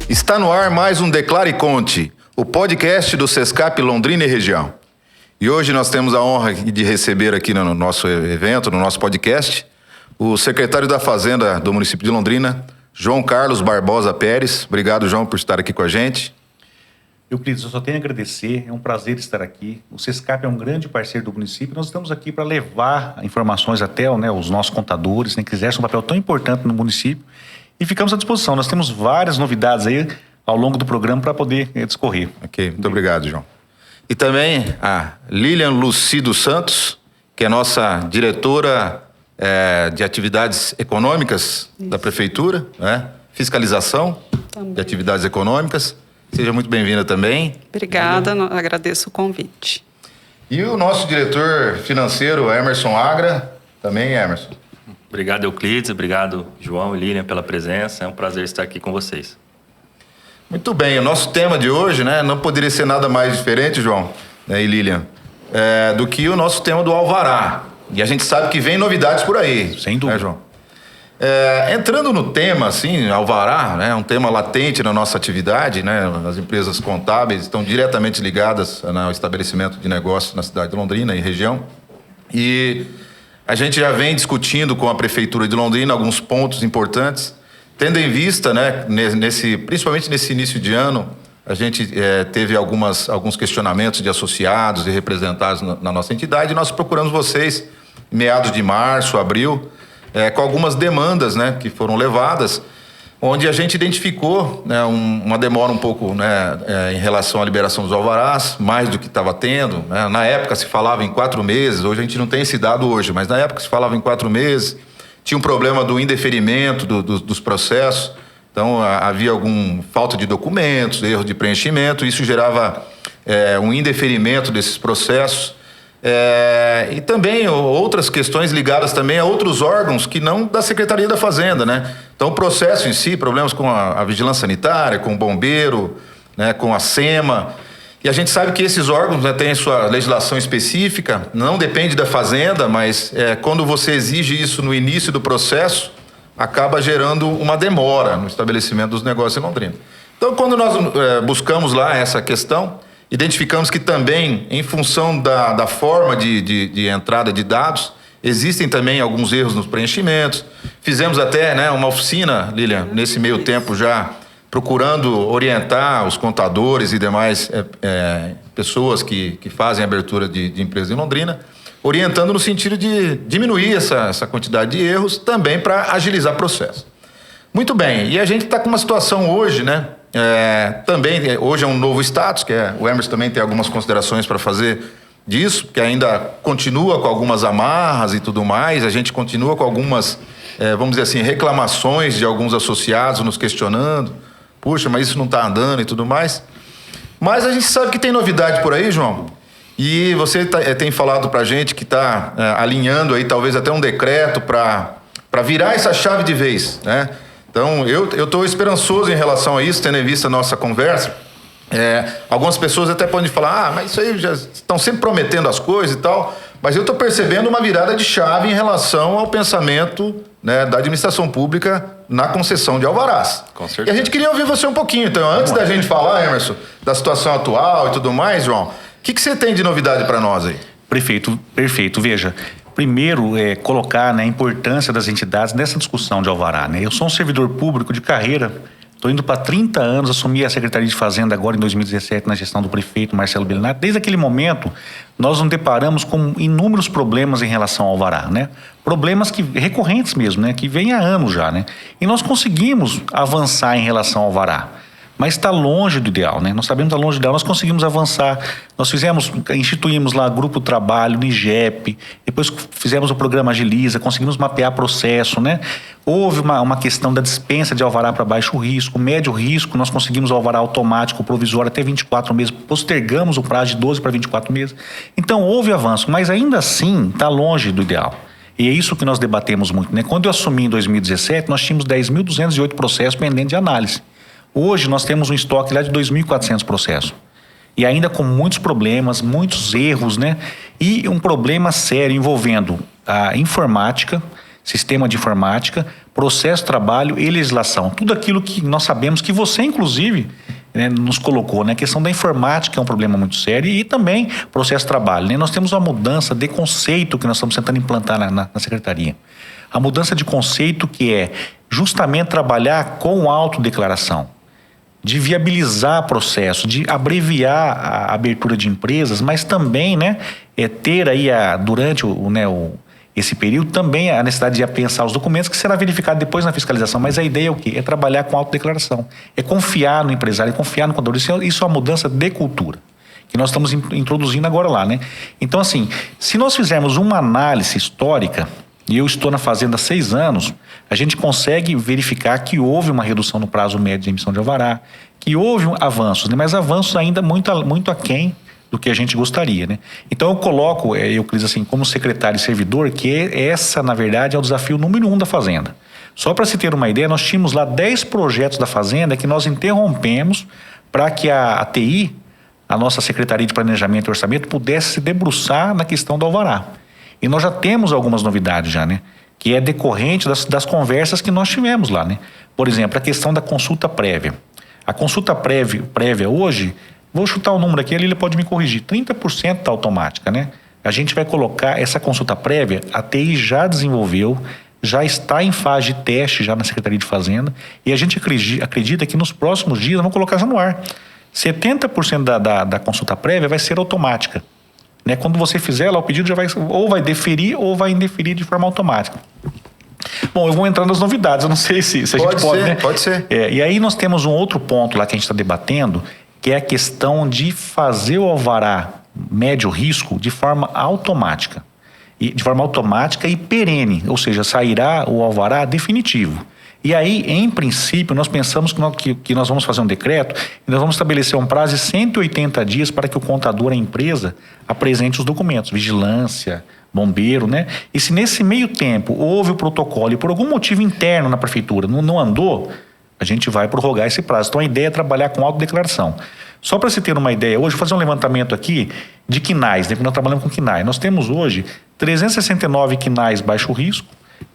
Está no ar mais um Declare e Conte, o podcast do Sescap Londrina e região. E hoje nós temos a honra de receber aqui no nosso evento, no nosso podcast, o secretário da Fazenda do município de Londrina, João Carlos Barbosa Pérez. Obrigado, João, por estar aqui com a gente. Euclides, eu só tenho a agradecer, é um prazer estar aqui. O Sescap é um grande parceiro do município, nós estamos aqui para levar informações até os nossos contadores, que exercem um papel tão importante no município, e ficamos à disposição. Nós temos várias novidades aí ao longo do programa para poder discorrer. Ok, muito obrigado, João. E também a Lilian Lucido Santos, que é nossa diretora de atividades econômicas da prefeitura, fiscalização também de atividades econômicas. Seja muito bem-vinda também. Obrigada, agradeço o convite. E o nosso diretor financeiro, Emerson Agra, também, Emerson. Obrigado, Euclides, obrigado, João e Lilian, pela presença. É um prazer estar aqui com vocês. Muito bem, o nosso tema de hoje, não poderia ser nada mais diferente, João e Lilian, do que o nosso tema do Alvará. E a gente sabe que vem novidades por aí. Sem dúvida. João? Entrando no tema, assim, Alvará, é um tema latente na nossa atividade, as empresas contábeis estão diretamente ligadas ao estabelecimento de negócios na cidade de Londrina e região. E a gente já vem discutindo com a Prefeitura de Londrina alguns pontos importantes, tendo em vista, principalmente nesse início de ano, a gente teve alguns questionamentos de associados e representados na nossa entidade, e nós procuramos vocês, em meados de março, abril, com algumas demandas que foram levadas, onde a gente identificou uma demora um pouco em relação à liberação dos alvarás, mais do que estava tendo. Na época se falava em 4 meses, hoje a gente não tem esse dado hoje, mas na época se falava em 4 meses, tinha um problema do indeferimento dos processos, então havia falta de documentos, erro de preenchimento, isso gerava um indeferimento desses processos. E também outras questões ligadas também a outros órgãos que não da Secretaria da Fazenda, Então o processo em si, problemas com a vigilância sanitária, com o bombeiro, com a SEMA, e a gente sabe que esses órgãos têm sua legislação específica, não depende da Fazenda, mas quando você exige isso no início do processo, acaba gerando uma demora no estabelecimento dos negócios em Londrina. Então quando nós buscamos lá essa questão, identificamos que também, em função da forma de entrada de dados, existem também alguns erros nos preenchimentos. Fizemos até uma oficina, Lilian, nesse meio tempo já, procurando orientar os contadores e demais pessoas que fazem abertura de empresas em Londrina, orientando no sentido de diminuir essa quantidade de erros, também para agilizar o processo. Muito bem, e a gente está com uma situação hoje, também, hoje é um novo status, o Emerson também tem algumas considerações para fazer disso, que ainda continua com algumas amarras e tudo mais, a gente continua com algumas, vamos dizer assim, reclamações de alguns associados nos questionando, puxa, mas isso não está andando e tudo mais. Mas a gente sabe que tem novidade por aí, João, e você tem falado para a gente que está alinhando aí talvez até um decreto para virar essa chave de vez, Então, eu estou esperançoso em relação a isso, tendo em vista a nossa conversa. Algumas pessoas até podem falar, mas isso aí já estão sempre prometendo as coisas e tal, mas eu estou percebendo uma virada de chave em relação ao pensamento da administração pública na concessão de alvarás. Com certeza. E a gente queria ouvir você um pouquinho, então, antes da gente falar, Emerson, da situação atual e tudo mais, João, o que você tem de novidade para nós aí? Perfeito. Veja, primeiro, colocar a importância das entidades nessa discussão de alvará. Eu sou um servidor público de carreira, estou indo para 30 anos, assumi a Secretaria de Fazenda agora em 2017, na gestão do prefeito Marcelo Bellinati. Desde aquele momento, nós nos deparamos com inúmeros problemas em relação ao alvará, Problemas recorrentes mesmo, que vêm há anos já, E nós conseguimos avançar em relação ao alvará. Mas está longe do ideal, Nós sabemos que está longe do ideal, nós conseguimos avançar, nós instituímos lá grupo de trabalho no IGEP, depois fizemos o programa Agiliza, conseguimos mapear processo, Houve uma questão da dispensa de alvará para baixo risco, médio risco, nós conseguimos o alvará automático provisório até 24 meses, postergamos o prazo de 12 para 24 meses. Então houve avanço, mas ainda assim está longe do ideal. E é isso que nós debatemos muito, Quando eu assumi em 2017, nós tínhamos 10.208 processos pendentes de análise. Hoje nós temos um estoque lá de 2.400 processos. E ainda com muitos problemas, muitos erros, E um problema sério envolvendo a informática, sistema de informática, processo de trabalho e legislação. Tudo aquilo que nós sabemos que você, inclusive, né, nos colocou, né? A questão da informática é um problema muito sério e também processo de trabalho, né? Nós temos uma mudança de conceito que nós estamos tentando implantar na secretaria. A mudança de conceito que é justamente trabalhar com autodeclaração, de viabilizar processo, de abreviar a abertura de empresas, mas também, né, ter aí durante esse período também a necessidade de apensar os documentos que será verificado depois na fiscalização. Mas a ideia é o quê? É trabalhar com autodeclaração, é confiar no empresário, é confiar no contador. Isso é uma mudança de cultura que nós estamos introduzindo agora lá, né? Então, assim, se nós fizermos uma análise histórica, e eu estou na Fazenda há 6 anos, a gente consegue verificar que houve uma redução no prazo médio de emissão de alvará, que houve avanços, né? Mas avanços ainda muito aquém do que a gente gostaria, né? Então eu coloco, Euclides, assim, como secretário e servidor, que essa, na verdade, é o desafio número 1 da Fazenda. Só para se ter uma ideia, nós tínhamos lá 10 projetos da Fazenda que nós interrompemos para que a TI, a nossa Secretaria de Planejamento e Orçamento, pudesse se debruçar na questão do alvará. E nós já temos algumas novidades já, né? Que é decorrente das conversas que nós tivemos lá, né? Por exemplo, a questão da consulta prévia. A consulta prévia hoje, vou chutar o número aqui, ele pode me corrigir, 30% está automática, né? A gente vai colocar essa consulta prévia, a TI já desenvolveu, já está em fase de teste já na Secretaria de Fazenda, e a gente acredita que nos próximos dias vamos colocar já no ar. 70% da consulta prévia vai ser automática. Né? Quando você fizer lá, o pedido já vai deferir ou vai indeferir de forma automática. Bom, eu vou entrar nas novidades, eu não sei se a gente pode, né? Pode ser. E aí nós temos um outro ponto lá que a gente está debatendo, que é a questão de fazer o alvará médio risco de forma automática. De forma automática e perene, ou seja, sairá o alvará definitivo. E aí, em princípio, nós pensamos que nós vamos fazer um decreto e nós vamos estabelecer um prazo de 180 dias para que o contador, a empresa, apresente os documentos, vigilância, bombeiro, né? E se nesse meio tempo houve o protocolo e por algum motivo interno na prefeitura não andou, a gente vai prorrogar esse prazo. Então a ideia é trabalhar com autodeclaração. Só para se ter uma ideia, hoje, vou fazer um levantamento aqui de quinais, né? Nós trabalhamos com quinais. Nós temos hoje 369 quinais baixo risco,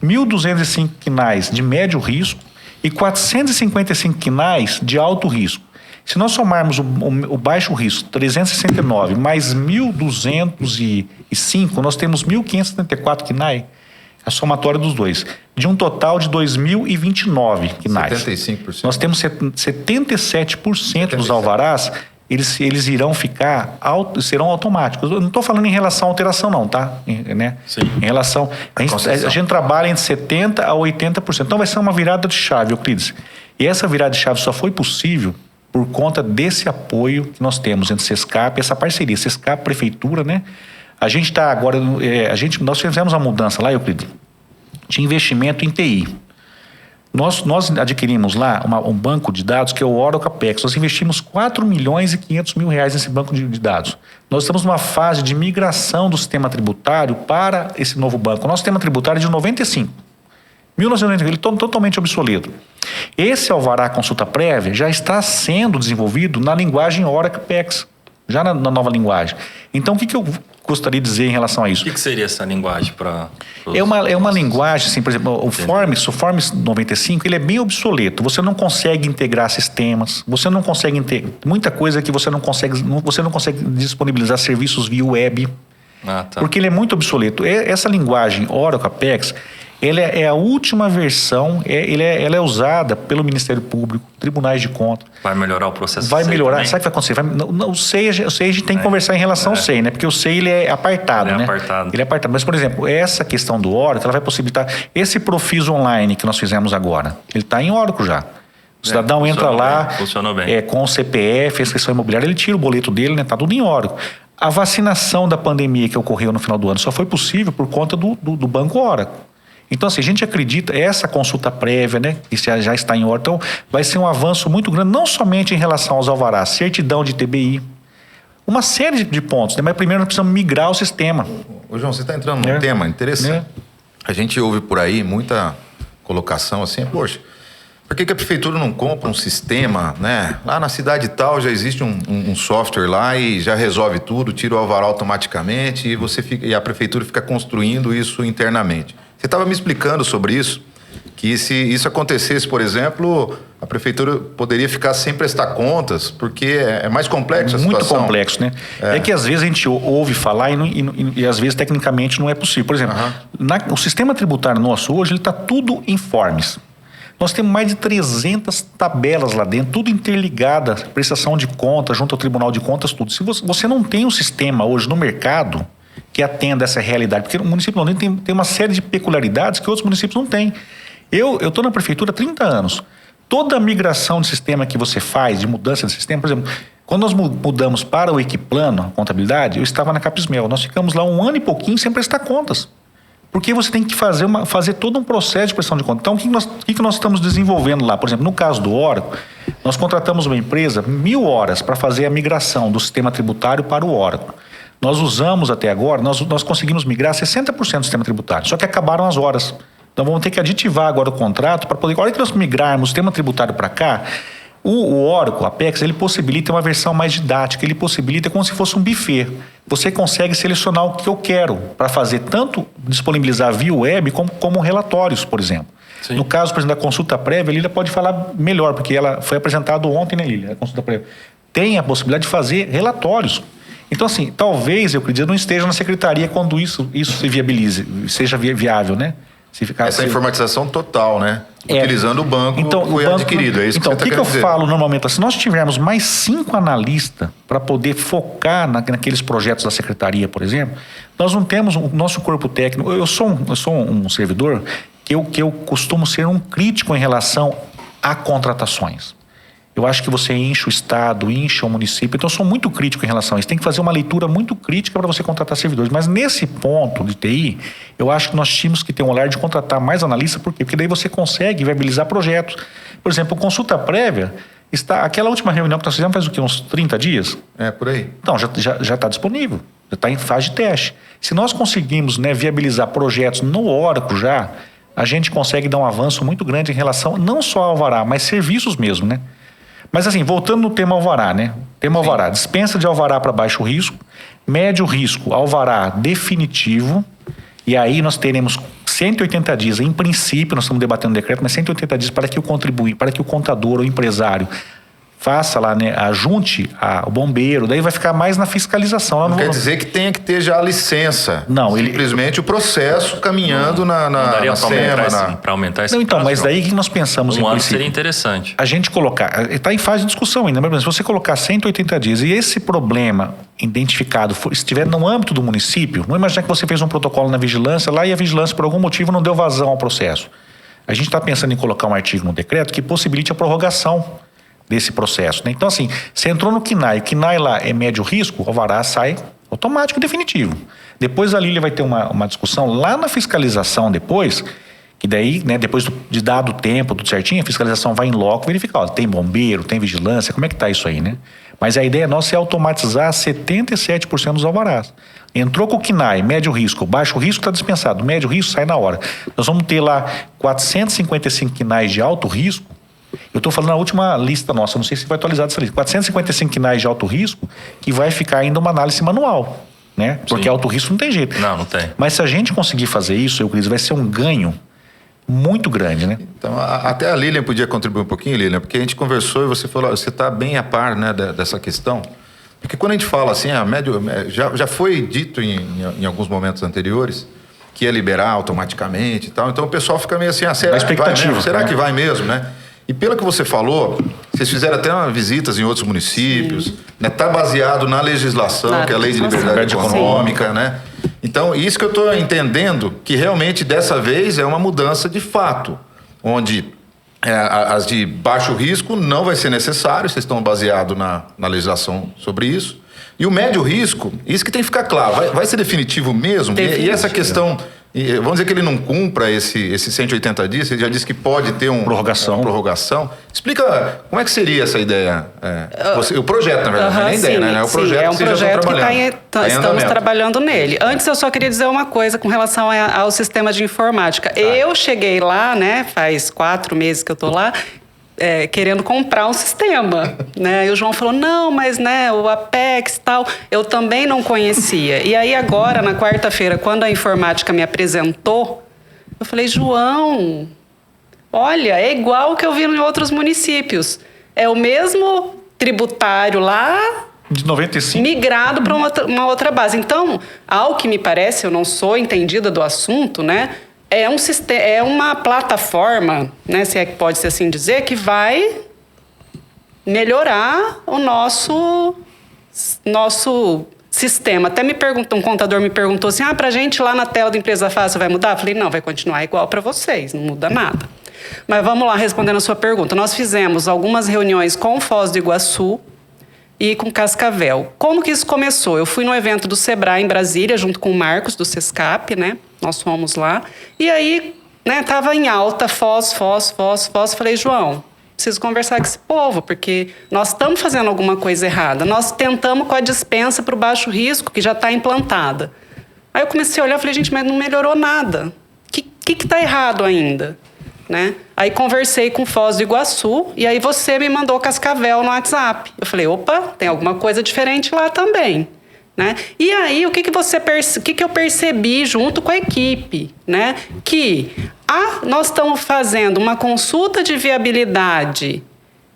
1.205 quinais de médio risco e 455 quinais de alto risco. Se nós somarmos o baixo risco, 369, mais 1.205, nós temos 1.574 quinais, a somatória dos dois, de um total de 2.029 quinais. 75%. Nós temos 77% dos alvarás, eles irão serão automáticos. Eu não estou falando em relação à alteração não, tá? Né? Sim. Em relação... A gente trabalha entre 70% a 80%. Então vai ser uma virada de chave, Euclides. E essa virada de chave só foi possível por conta desse apoio que nós temos entre Sescap e essa parceria. Sescap, Prefeitura, né? A gente está agora... nós fizemos uma mudança lá, Euclides, de investimento em TI. Nós adquirimos lá um banco de dados que é o Oracle Apex. Nós investimos 4 milhões e 500 mil reais nesse banco de dados. Nós estamos numa fase de migração do sistema tributário para esse novo banco. O nosso sistema tributário é de 95. 1995, ele é totalmente obsoleto. Esse alvará consulta prévia já está sendo desenvolvido na linguagem Oracle Apex, já na nova linguagem. Então, o que eu gostaria de dizer em relação a isso? O que seria essa linguagem para... É uma linguagem, assim, por exemplo, o Forms 95, ele é bem obsoleto. Você não consegue integrar sistemas, você não consegue muita coisa que você não consegue disponibilizar serviços via web, porque ele é muito obsoleto. Essa linguagem Oracle Apex, ela é a última versão, ela é usada pelo Ministério Público, tribunais de contas. Vai melhorar o processo? Vai melhorar. Sabe o que vai acontecer? O SEI a gente tem que conversar em relação ao SEI, né? Porque o SEI ele é apartado, né? Ele é apartado. Mas, por exemplo, essa questão do Oracle, ela vai possibilitar... Esse Profis Online que nós fizemos agora, ele está em Oracle já. O cidadão entra lá, com o CPF, a inscrição imobiliária, ele tira o boleto dele, né? Está tudo em Oracle. A vacinação da pandemia que ocorreu no final do ano só foi possível por conta do Banco Oracle. Então, assim, a gente acredita, essa consulta prévia, né, que já está em ordem, então vai ser um avanço muito grande, não somente em relação aos alvarás, certidão de TBI, uma série de pontos, né, mas primeiro nós precisamos migrar o sistema. Ô, João, você está entrando num tema interessante. A gente ouve por aí muita colocação assim, poxa, por que a prefeitura não compra um sistema, né? Lá na cidade tal já existe um software lá e já resolve tudo, tira o alvará automaticamente e a prefeitura fica construindo isso internamente. Você estava me explicando sobre isso, que se isso acontecesse, por exemplo, a prefeitura poderia ficar sem prestar contas, porque é mais complexo a situação. Muito complexo, né? É que às vezes a gente ouve falar e às vezes tecnicamente não é possível. Por exemplo, o sistema tributário nosso hoje, ele está tudo em forms. Nós temos mais de 300 tabelas lá dentro, tudo interligada, prestação de contas, junto ao Tribunal de Contas, tudo. Se você não tem um sistema hoje no mercado que atenda essa realidade, porque o município de Londrina tem uma série de peculiaridades que outros municípios não têm. Eu estou na prefeitura há 30 anos. Toda a migração de sistema que você faz, de mudança de sistema, por exemplo, quando nós mudamos para o Equiplano, a contabilidade, eu estava na Capismel. Nós ficamos lá 1 ano e pouquinho sem prestar contas. Porque você tem que fazer todo um processo de prestação de contas. Então, o que nós estamos desenvolvendo lá? Por exemplo, no caso do Oracle, nós contratamos uma empresa 1.000 horas para fazer a migração do sistema tributário para o Oracle. Nós usamos até agora, nós conseguimos migrar 60% do sistema tributário, só que acabaram as horas. Então vamos ter que aditivar agora o contrato para poder... A hora que nós migrarmos o sistema tributário para cá, o Oracle, a Apex, ele possibilita uma versão mais didática, ele possibilita como se fosse um buffet. Você consegue selecionar o que eu quero para fazer tanto disponibilizar via web como relatórios, por exemplo. Sim. No caso, por exemplo, da consulta prévia, a Lília pode falar melhor, porque ela foi apresentada ontem, né, Lília? A consulta prévia tem a possibilidade de fazer relatórios. Então, assim, talvez, eu acredito, não esteja na secretaria quando isso se viabilize, seja viável, né? Essa informatização total, né? Utilizando o banco que foi adquirido. É isso então, que você eu falo normalmente? Se nós tivermos mais 5 analistas para poder focar naqueles projetos da secretaria, por exemplo, nós não temos o nosso corpo técnico. Eu sou um servidor que eu costumo ser um crítico em relação a contratações. Eu acho que você enche o Estado, enche o município. Então, eu sou muito crítico em relação a isso. Tem que fazer uma leitura muito crítica para você contratar servidores. Mas nesse ponto de TI, eu acho que nós tínhamos que ter um olhar de contratar mais analistas. Por quê? Porque daí você consegue viabilizar projetos. Por exemplo, consulta prévia, aquela última reunião que nós fizemos faz o quê? Uns 30 dias? Por aí. Então, já está disponível. Já está em fase de teste. Se nós conseguimos, né, viabilizar projetos no Oracle já, a gente consegue dar um avanço muito grande em relação não só ao alvará, mas serviços mesmo, né? Mas assim, voltando no tema alvará, né? Tema alvará, dispensa de alvará para baixo risco, médio risco, alvará definitivo, e aí nós teremos 180 dias, em princípio, nós estamos debatendo o decreto, mas 180 dias para que o contador ou empresário faça lá, né, ajunte o bombeiro, daí vai ficar mais na fiscalização. Não quer dizer que tenha que ter já a licença. Não, simplesmente o processo caminhando na SEMA. Para aumentar esse prazo. Então, mas daí não. que nós pensamos em ano seria interessante. A gente colocar, está em fase de discussão ainda, mas se você colocar 180 dias e esse problema identificado estiver no âmbito do município, não imaginar que você fez um protocolo na vigilância lá e a vigilância por algum motivo não deu vazão ao processo. A gente está pensando em colocar um artigo no decreto que possibilite a prorrogação desse processo, né? Então, assim, você entrou no KNAI, o KNAI lá é médio risco, o alvará sai automático e definitivo. Depois a Lília vai ter uma discussão lá na fiscalização depois, que daí, né, depois de dado o tempo, tudo certinho, a fiscalização vai em loco verificar, ó, tem bombeiro, tem vigilância, como é que tá isso aí, né? Mas a ideia nossa é automatizar 77% dos alvarás. Entrou com o KNAI, médio risco, baixo risco está dispensado, médio risco sai na hora. Nós vamos ter lá 455 KNAIs de alto risco. Eu estou falando na última lista nossa, não sei se vai atualizar essa lista. 455 KNAIs de alto risco, que vai ficar ainda uma análise manual, né? Porque alto risco não tem jeito. Não tem. Mas se a gente conseguir fazer isso, Euclides, vai ser um ganho muito grande, né? Então, até a Lilian podia contribuir um pouquinho, Lilian, porque a gente conversou e você falou, você está bem a par, né, dessa questão. Porque quando a gente fala assim, já foi dito em alguns momentos anteriores que ia liberar automaticamente e tal, então o pessoal fica meio assim, será que vai mesmo? Será que vai mesmo, né? E pelo que você falou, vocês fizeram até visitas em outros municípios, né? Tá baseado na legislação, que é a Lei de Liberdade Econômica, né? Então, isso que eu estou entendendo, que realmente dessa vez é uma mudança de fato, onde as de baixo risco não vai ser necessário, vocês estão baseados na legislação sobre isso. E o médio risco, isso que tem que ficar claro, vai ser definitivo mesmo? E essa questão... vamos dizer que ele não cumpra esse 180 dias, você já disse que pode ter uma prorrogação. Explica como é que seria essa ideia, o projeto, na verdade, não é nem ideia, né? É o projeto é um que vocês já estão trabalhando. Estamos trabalhando nele. Antes eu só queria dizer uma coisa com relação ao sistema de informática. Tá. Eu cheguei lá, né, faz 4 meses que eu estou lá, querendo comprar um sistema, né? E o João falou, não, mas né, o Apex e tal, eu também não conhecia. E aí agora, na quarta-feira, quando a informática me apresentou, eu falei, João, olha, é igual o que eu vi em outros municípios. É o mesmo tributário lá, de 95. migrado para uma outra base. Então, ao que me parece, eu não sou entendida do assunto, né? É uma plataforma, né, se é que pode ser assim dizer, que vai melhorar o nosso sistema. Até um contador me perguntou assim, pra gente lá na tela do Empresa Fácil vai mudar? Eu falei, não, vai continuar igual para vocês, não muda nada. Mas vamos lá, respondendo a sua pergunta. Nós fizemos algumas reuniões com Foz do Iguaçu e com Cascavel. Como que isso começou? Eu fui no evento do Sebrae em Brasília, junto com o Marcos, do Sescap, né? Nós fomos lá. E aí, né, tava em alta, Foz. Falei, João, preciso conversar com esse povo, porque nós estamos fazendo alguma coisa errada. Nós tentamos com a dispensa para o baixo risco, que já está implantada. Aí eu comecei a olhar e falei, gente, mas não melhorou nada. O que está errado ainda? Né? Aí conversei com Foz do Iguaçu e aí você me mandou Cascavel no WhatsApp. Eu falei, opa, tem alguma coisa diferente lá também. Né? E aí, o que eu percebi junto com a equipe? Né? Que nós estamos fazendo uma consulta de viabilidade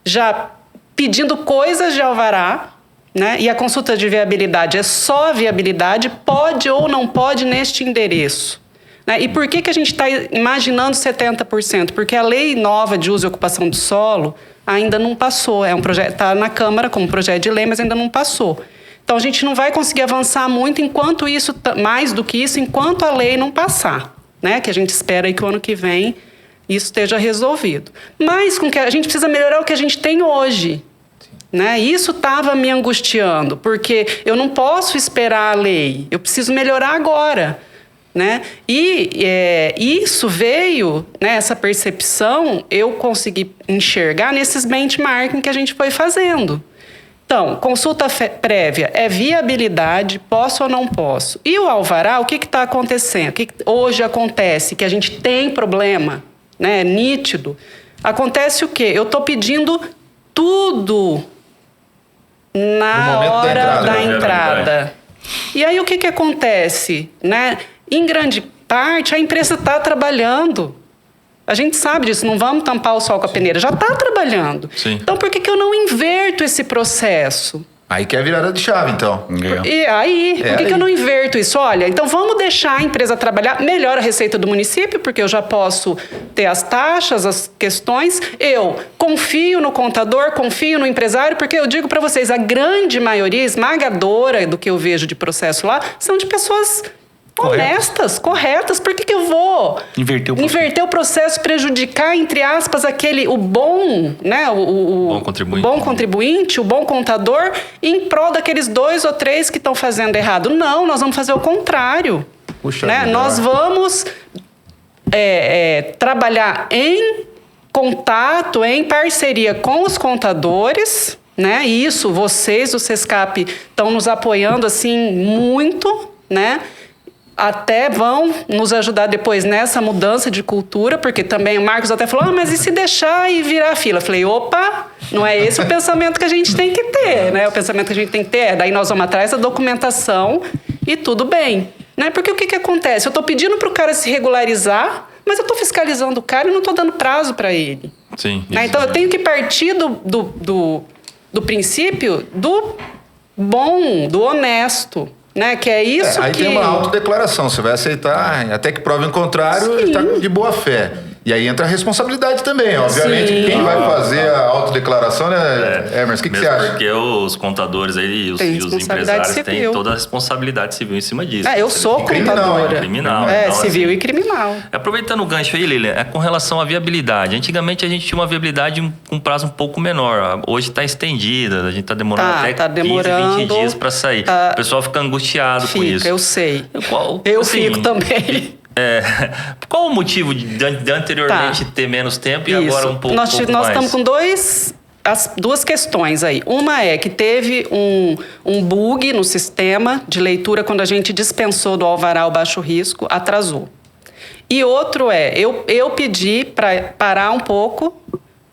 já pedindo coisas de alvará, né? E a consulta de viabilidade é só viabilidade, pode ou não pode neste endereço. Né? E por que a gente está imaginando 70%? Porque a lei nova de uso e ocupação do solo ainda não passou. É um projeto, está na Câmara como projeto de lei, mas ainda não passou. Então, a gente não vai conseguir avançar muito enquanto isso, mais do que isso, enquanto a lei não passar. Né? Que a gente espera aí que o ano que vem isso esteja resolvido. Mas a gente precisa melhorar o que a gente tem hoje. Né? Isso estava me angustiando, porque eu não posso esperar a lei, eu preciso melhorar agora. Né? E isso veio, né, essa percepção, eu consegui enxergar nesses benchmarking que a gente foi fazendo. Então, consulta prévia é viabilidade, posso ou não posso. E o alvará, o que está acontecendo? O que hoje acontece? Que a gente tem problema, né, nítido. Acontece o quê? Eu estou pedindo tudo na hora da entrada. E aí o que acontece? Né? Em grande parte, a empresa está trabalhando. A gente sabe disso, não vamos tampar o sol com a peneira, já está trabalhando. Sim. Então, por que eu não inverto esse processo? Aí que é a virada de chave, então. E aí, por que eu não inverto isso? Olha, então vamos deixar a empresa trabalhar, melhora a receita do município, porque eu já posso ter as taxas, as questões. Eu confio no contador, confio no empresário, porque eu digo para vocês, a grande maioria esmagadora do que eu vejo de processo lá são de pessoas honestas, corretas. Por que eu vou inverter o processo, prejudicar, entre aspas, o bom, né? O bom contribuinte, o bom contador, em prol daqueles 2 ou 3 que estão fazendo errado? Não, nós vamos fazer o contrário. Puxa, né? Nós vamos trabalhar em contato, em parceria com os contadores, né? E isso, vocês do Sescap estão nos apoiando assim muito, né? Até vão nos ajudar depois nessa mudança de cultura, porque também o Marcos até falou, mas e se deixar e virar a fila? Eu falei, opa, não é esse o pensamento que a gente tem que ter, né? O pensamento que a gente tem que ter daí nós vamos atrás da documentação e tudo bem. Né? Porque o que acontece? Eu estou pedindo para o cara se regularizar, mas eu estou fiscalizando o cara e não estou dando prazo para ele. Sim. Né? Então, eu tenho que partir do princípio do bom, do honesto. Né? Que é isso aí que... tem uma autodeclaração, você vai aceitar, até que prove o contrário, está de boa fé. E aí entra a responsabilidade também, obviamente. Sim. Quem vai fazer a autodeclaração, né, Emerson? O que você acha? Porque os contadores aí e os empresários têm toda a responsabilidade civil em cima disso. Eu sou contadora. Criminal. Então, civil assim, e criminal. Aproveitando o gancho aí, Lilian, com relação à viabilidade. Antigamente a gente tinha uma viabilidade com um prazo um pouco menor. Hoje está estendida, a gente está demorando até 15, 20 dias para sair. O pessoal fica angustiado com isso. Eu sei. Eu fico também. Qual o motivo de anteriormente ter menos tempo e agora um pouco mais? Nós estamos com as duas questões aí. Uma é que teve um bug no sistema de leitura quando a gente dispensou do alvará ao baixo risco, atrasou. E outro eu pedi para parar um pouco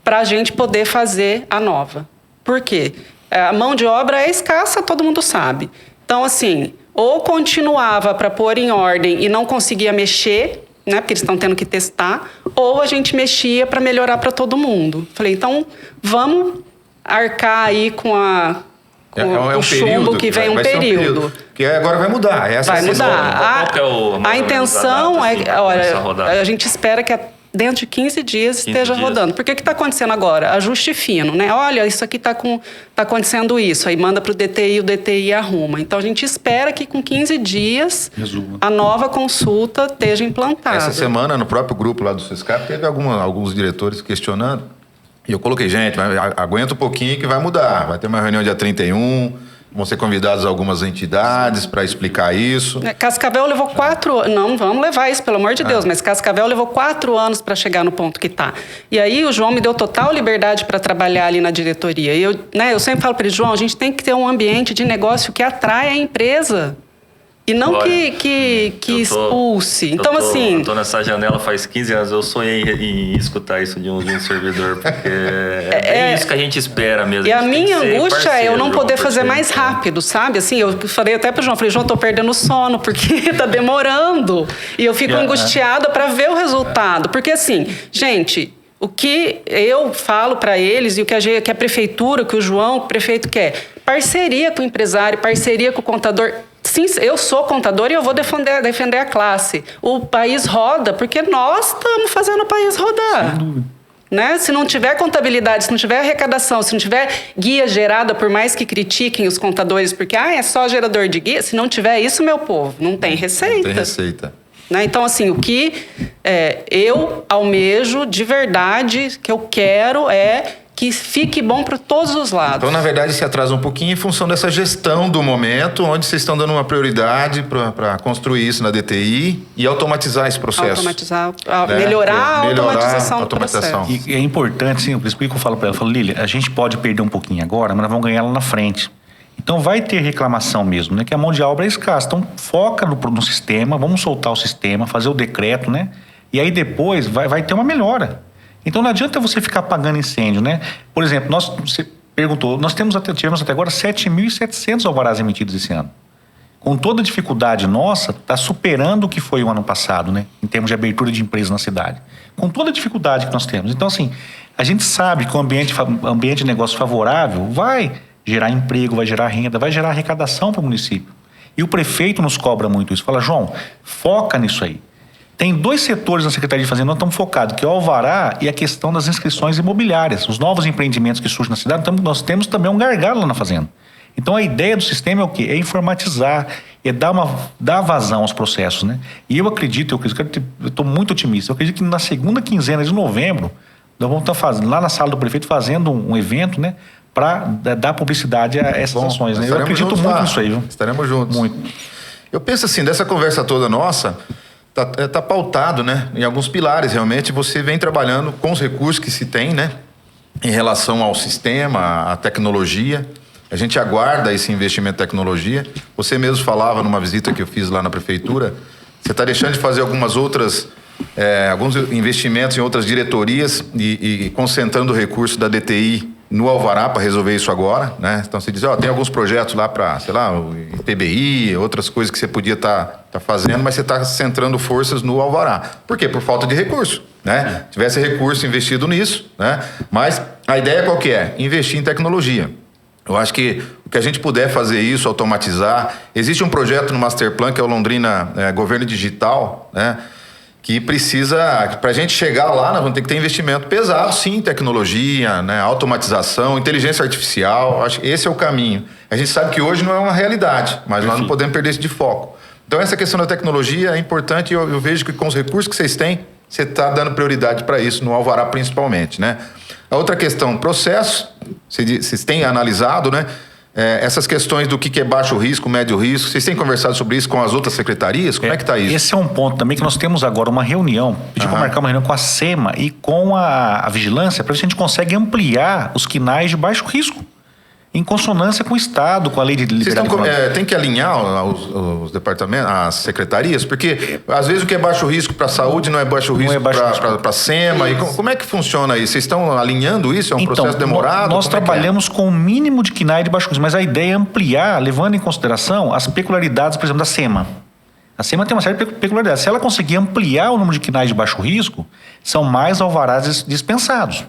para a gente poder fazer a nova. Por quê? A mão de obra é escassa, todo mundo sabe. Então, assim, ou continuava para pôr em ordem e não conseguia mexer, né, porque eles estão tendo que testar, ou a gente mexia para melhorar para todo mundo. Falei, então, vamos arcar aí com o chumbo que vem um período. Que agora vai mudar. Essa vai mudar. A intenção é... Olha, a gente espera que dentro de 15 dias esteja rodando. Porque o que está acontecendo agora? Ajuste fino, né? Olha, isso aqui tá acontecendo isso. Aí manda para o DTI, o DTI arruma. Então, a gente espera que com 15 dias a nova consulta esteja implantada. Essa semana, no próprio grupo lá do SESCAP, teve alguns diretores questionando. E eu coloquei, gente, aguenta um pouquinho que vai mudar. Vai ter uma reunião dia 31... Vão ser convidadas algumas entidades para explicar isso. Cascavel levou 4 anos. Não, vamos levar isso, pelo amor de Deus. Mas Cascavel levou 4 anos para chegar no ponto que está. E aí o João me deu total liberdade para trabalhar ali na diretoria. E eu sempre falo para ele, João, a gente tem que ter um ambiente de negócio que atrai a empresa. E não que expulse. Então, assim... Eu tô nessa janela faz 15 anos. Eu sonhei em escutar isso de um servidor, porque é isso que a gente espera mesmo. E a minha angústia é eu não poder fazer mais rápido, sabe? Assim, eu falei até pro João, João, tô perdendo sono, porque tá demorando. E eu fico angustiada para ver o resultado. Porque, assim, gente... O que eu falo para eles e o que a prefeitura, que o João, o prefeito quer, parceria com o empresário, parceria com o contador. Sim, eu sou contador e eu vou defender a classe. O país roda porque nós estamos fazendo o país rodar. Sem dúvida. Né? Se não tiver contabilidade, se não tiver arrecadação, se não tiver guia gerada, por mais que critiquem os contadores, porque é só gerador de guia, se não tiver isso, meu povo, não tem receita. Não tem receita. Né? Então, assim, o que eu almejo de verdade, que eu quero que fique bom para todos os lados. Então, na verdade, se atrasa um pouquinho em função dessa gestão do momento, onde vocês estão dando uma prioridade para construir isso na DTI e automatizar esse processo. Automatizar, melhorar a automatização do processo. E é importante, sim, por isso que eu falo para ela, Lília, a gente pode perder um pouquinho agora, mas nós vamos ganhar lá na frente. Então vai ter reclamação mesmo, né? Que a mão de obra é escassa. Então foca no sistema, vamos soltar o sistema, fazer o decreto, né? E aí depois vai ter uma melhora. Então não adianta você ficar apagando incêndio, né? Por exemplo, você perguntou, nós tivemos até agora 7.700 alvarás emitidos esse ano. Com toda a dificuldade nossa, está superando o que foi o ano passado, né? Em termos de abertura de empresas na cidade. Com toda a dificuldade que nós temos. Então, assim, a gente sabe que o ambiente de negócio favorável vai gerar emprego, vai gerar renda, vai gerar arrecadação para o município. E o prefeito nos cobra muito isso. Fala, João, foca nisso aí. Tem 2 setores na Secretaria de Fazenda que nós estamos focados, que é o alvará e a questão das inscrições imobiliárias. Os novos empreendimentos que surgem na cidade, então nós temos também um gargalo lá na Fazenda. Então a ideia do sistema é o quê? É informatizar, é dar vazão aos processos, né? E eu acredito, eu estou muito otimista, eu acredito que na segunda quinzena de novembro, nós vamos estar fazendo, lá na sala do prefeito, fazendo um evento, né? Para dar publicidade a essas ações, né? Eu acredito muito nisso aí, viu? Estaremos juntos. Muito. Eu penso assim, dessa conversa toda nossa, tá pautado, né? Em alguns pilares, realmente, você vem trabalhando com os recursos que se tem, né? Em relação ao sistema, à tecnologia. A gente aguarda esse investimento em tecnologia. Você mesmo falava numa visita que eu fiz lá na prefeitura, você está deixando de fazer alguns investimentos em outras diretorias e concentrando o recurso da DTI no alvará para resolver isso agora, né? Então você diz, tem alguns projetos lá para, sei lá, o ITBI, outras coisas que você podia tá fazendo, mas você está centrando forças no alvará. Por quê? Por falta de recurso, né? Tivesse recurso investido nisso, né? Mas a ideia qual que é? Investir em tecnologia. Eu acho que o que a gente puder fazer isso, automatizar... Existe um projeto no Masterplan, que é o Londrina Governo Digital, né? Que precisa... Para a gente chegar lá, nós vamos ter que ter investimento pesado, sim, em tecnologia, né? Automatização, inteligência artificial. Acho que esse é o caminho. A gente sabe que hoje não é uma realidade, mas nós não podemos perder isso de foco. Então, essa questão da tecnologia é importante e eu vejo que com os recursos que vocês têm, você está dando prioridade para isso, no alvará principalmente, né? A outra questão, processo, vocês têm analisado, né? Essas questões do que é baixo risco, médio risco, vocês têm conversado sobre isso com as outras secretarias? Como é que está isso? Esse é um ponto também que nós temos agora uma reunião, pedi para marcar uma reunião com a SEMA e com a vigilância, para ver se a gente consegue ampliar os quinais de baixo risco. em consonância com o Estado, com a lei de liberdade econômica. Tem que alinhar os departamentos, as secretarias, porque às vezes o que é baixo risco para a saúde não é baixo risco para a SEMA. E como é que funciona isso? Vocês estão alinhando isso? É um processo demorado? Nós trabalhamos com o mínimo de KNAI de baixo risco, mas a ideia é ampliar, levando em consideração as peculiaridades, por exemplo, da SEMA. A SEMA tem uma série de peculiaridades. Se ela conseguir ampliar o número de KNAI de baixo risco, são mais alvarás dispensados.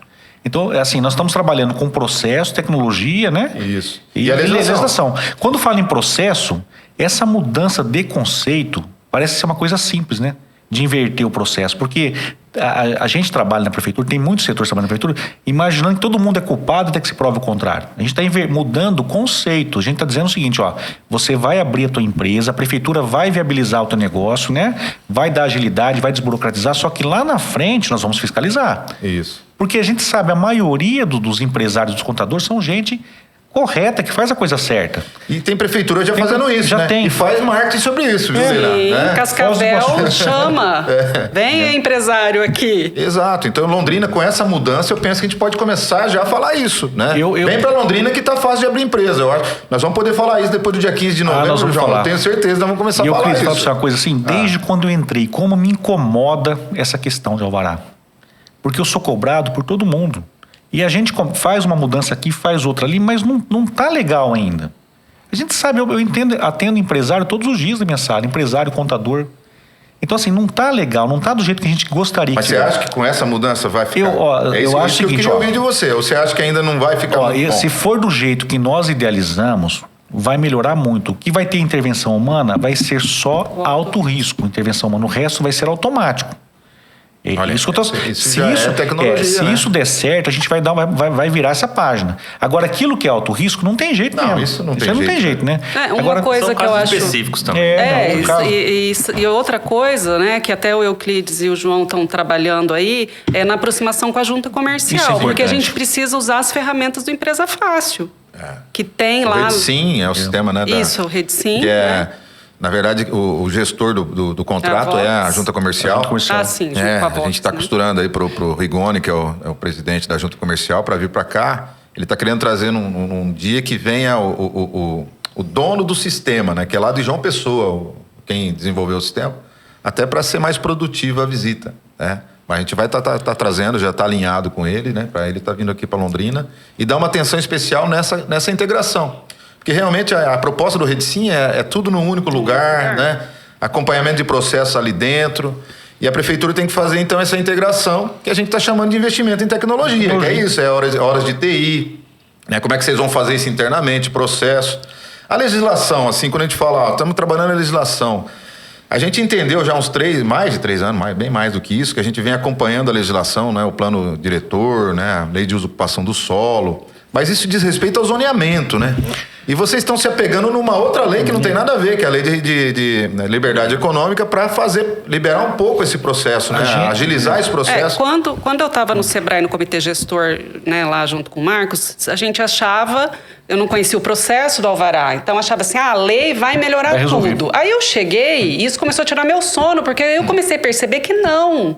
Então, assim, nós estamos trabalhando com processo, tecnologia, né? Isso. E a legislação. Quando fala em processo, essa mudança de conceito parece ser uma coisa simples, né? De inverter o processo. Porque a gente trabalha na prefeitura, tem muitos setores trabalhando na prefeitura, imaginando que todo mundo é culpado até que se prove o contrário. A gente está mudando o conceito. A gente está dizendo o seguinte, ó, você vai abrir a tua empresa, a prefeitura vai viabilizar o teu negócio, né? Vai dar agilidade, vai desburocratizar, só que lá na frente nós vamos fiscalizar. Isso. Porque a gente sabe, a maioria dos empresários, dos contadores, são gente correta, que faz a coisa certa. E tem prefeitura já fazendo isso, já né? tem. E faz marketing sobre isso, viu, Sim, né? Cascavel chama. Vem empresário aqui. Exato. Então, Londrina, com essa mudança, eu penso que a gente pode começar já a falar isso, né? Vem para Londrina que tá fácil de abrir empresa, eu acho. Nós vamos poder falar isso depois do dia 15 de novembro, nós vamos João. falar. Eu tenho certeza, nós vamos começar a falar isso. Eu queria falar uma coisa assim, desde quando eu entrei, como me incomoda essa questão de alvará. Porque eu sou cobrado por todo mundo. E a gente faz uma mudança aqui, faz outra ali, mas não tá legal ainda. A gente sabe, eu atendo empresário todos os dias na minha sala, empresário, contador. Então, assim, não tá legal, não tá do jeito que a gente gostaria. Mas você acha que com essa mudança vai ficar? Eu acho que eu queria ouvir de você. Ou você acha que ainda não vai ficar muito bom? Se for do jeito que nós idealizamos, vai melhorar muito. O que vai ter intervenção humana vai ser só alto risco, intervenção humana. O resto vai ser automático. Olha, isso que eu tô... é tecnologia, se né? isso der certo, a gente vai virar essa página. Agora, aquilo que é alto risco não tem jeito mesmo. Isso não tem jeito, né? Uma coisa que eu acho específicos também. E outra coisa, né, que até o Euclides e o João estão trabalhando aí, é na aproximação com a junta comercial, porque a gente precisa usar as ferramentas do Empresa Fácil, que tem lá... O Redsim é o sistema, né? Isso, o Redsim. Que é... Na verdade, o gestor do contrato é a junta comercial. Sim, a gente está costurando aí pro Rigoni, que é o presidente da junta comercial, para vir para cá. Ele está querendo trazer num dia que venha o dono do sistema, né? Que é lá de João Pessoa, quem desenvolveu o sistema, até para ser mais produtiva a visita, né? Mas a gente vai tá trazendo, já está alinhado com ele, né? Para ele estar vindo aqui para Londrina e dar uma atenção especial nessa integração. Porque realmente a proposta do Redsim é tudo num único lugar, né? Acompanhamento de processo ali dentro. E a prefeitura tem que fazer, então, essa integração que a gente está chamando de investimento em tecnologia. Que é isso, é horas de TI, né? Como é que vocês vão fazer isso internamente, processo. A legislação, assim, quando a gente fala, estamos trabalhando na legislação, a gente entendeu já uns mais de 3 anos, bem mais do que isso, que a gente vem acompanhando a legislação, né? O plano diretor, né? A lei de uso e ocupação do solo. Mas isso diz respeito ao zoneamento, né? E vocês estão se apegando numa outra lei que não tem nada a ver, que é a lei de liberdade econômica, para liberar um pouco esse processo, né? Agilizar esse processo. Quando eu estava no Sebrae, no comitê gestor, né, lá junto com o Marcos, a gente achava, eu não conhecia o processo do alvará, então achava assim, a lei vai melhorar tudo. Aí eu cheguei e isso começou a tirar meu sono, porque eu comecei a perceber que não.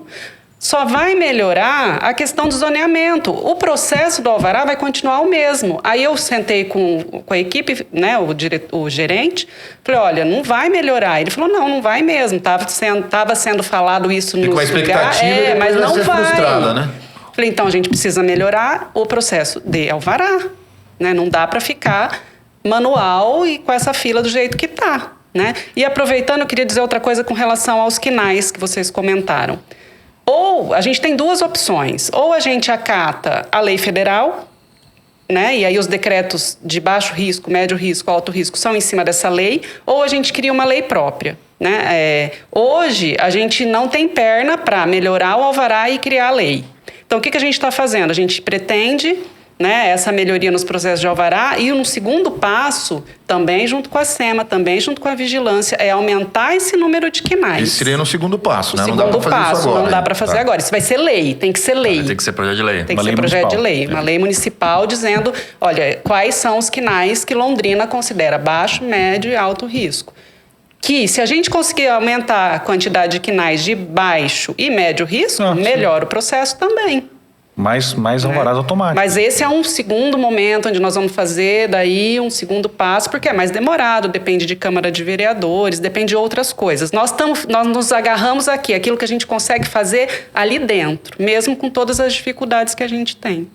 Só vai melhorar a questão do zoneamento. O processo do alvará vai continuar o mesmo. Aí eu sentei com a equipe, né, o gerente, falei, olha, não vai melhorar. Ele falou, não vai mesmo. Tava sendo falado isso no lugar, mas não vai. Frustrada, né? Falei, então a gente precisa melhorar o processo de alvará, né? Não dá para ficar manual e com essa fila do jeito que tá, né? E aproveitando, eu queria dizer outra coisa com relação aos KNAIs que vocês comentaram. Ou a gente tem 2 opções. Ou a gente acata a lei federal, né? E aí os decretos de baixo risco, médio risco, alto risco são em cima dessa lei, ou a gente cria uma lei própria, né? Hoje a gente não tem perna para melhorar o alvará e criar a lei. Então o que a gente está fazendo? A gente pretende, né, essa melhoria nos processos de alvará e um segundo passo, também junto com a SEMA, também junto com a vigilância, é aumentar esse número de KNAIs. Isso seria no segundo passo, né? Não dá para fazer isso agora. Não dá para fazer agora. Isso vai ser lei, tem que ser lei. Tem que ser projeto de lei. Tem que ser projeto de lei. Uma lei municipal dizendo, olha, quais são os KNAIs que Londrina considera baixo, médio e alto risco. Que se a gente conseguir aumentar a quantidade de KNAIs de baixo e médio risco, melhora o processo também. mais alvarás automáticos. Mas esse é um segundo momento onde nós vamos fazer daí um segundo passo, porque é mais demorado, depende de Câmara de Vereadores, depende de outras coisas. Nós nos agarramos aqui, aquilo que a gente consegue fazer ali dentro, mesmo com todas as dificuldades que a gente tem.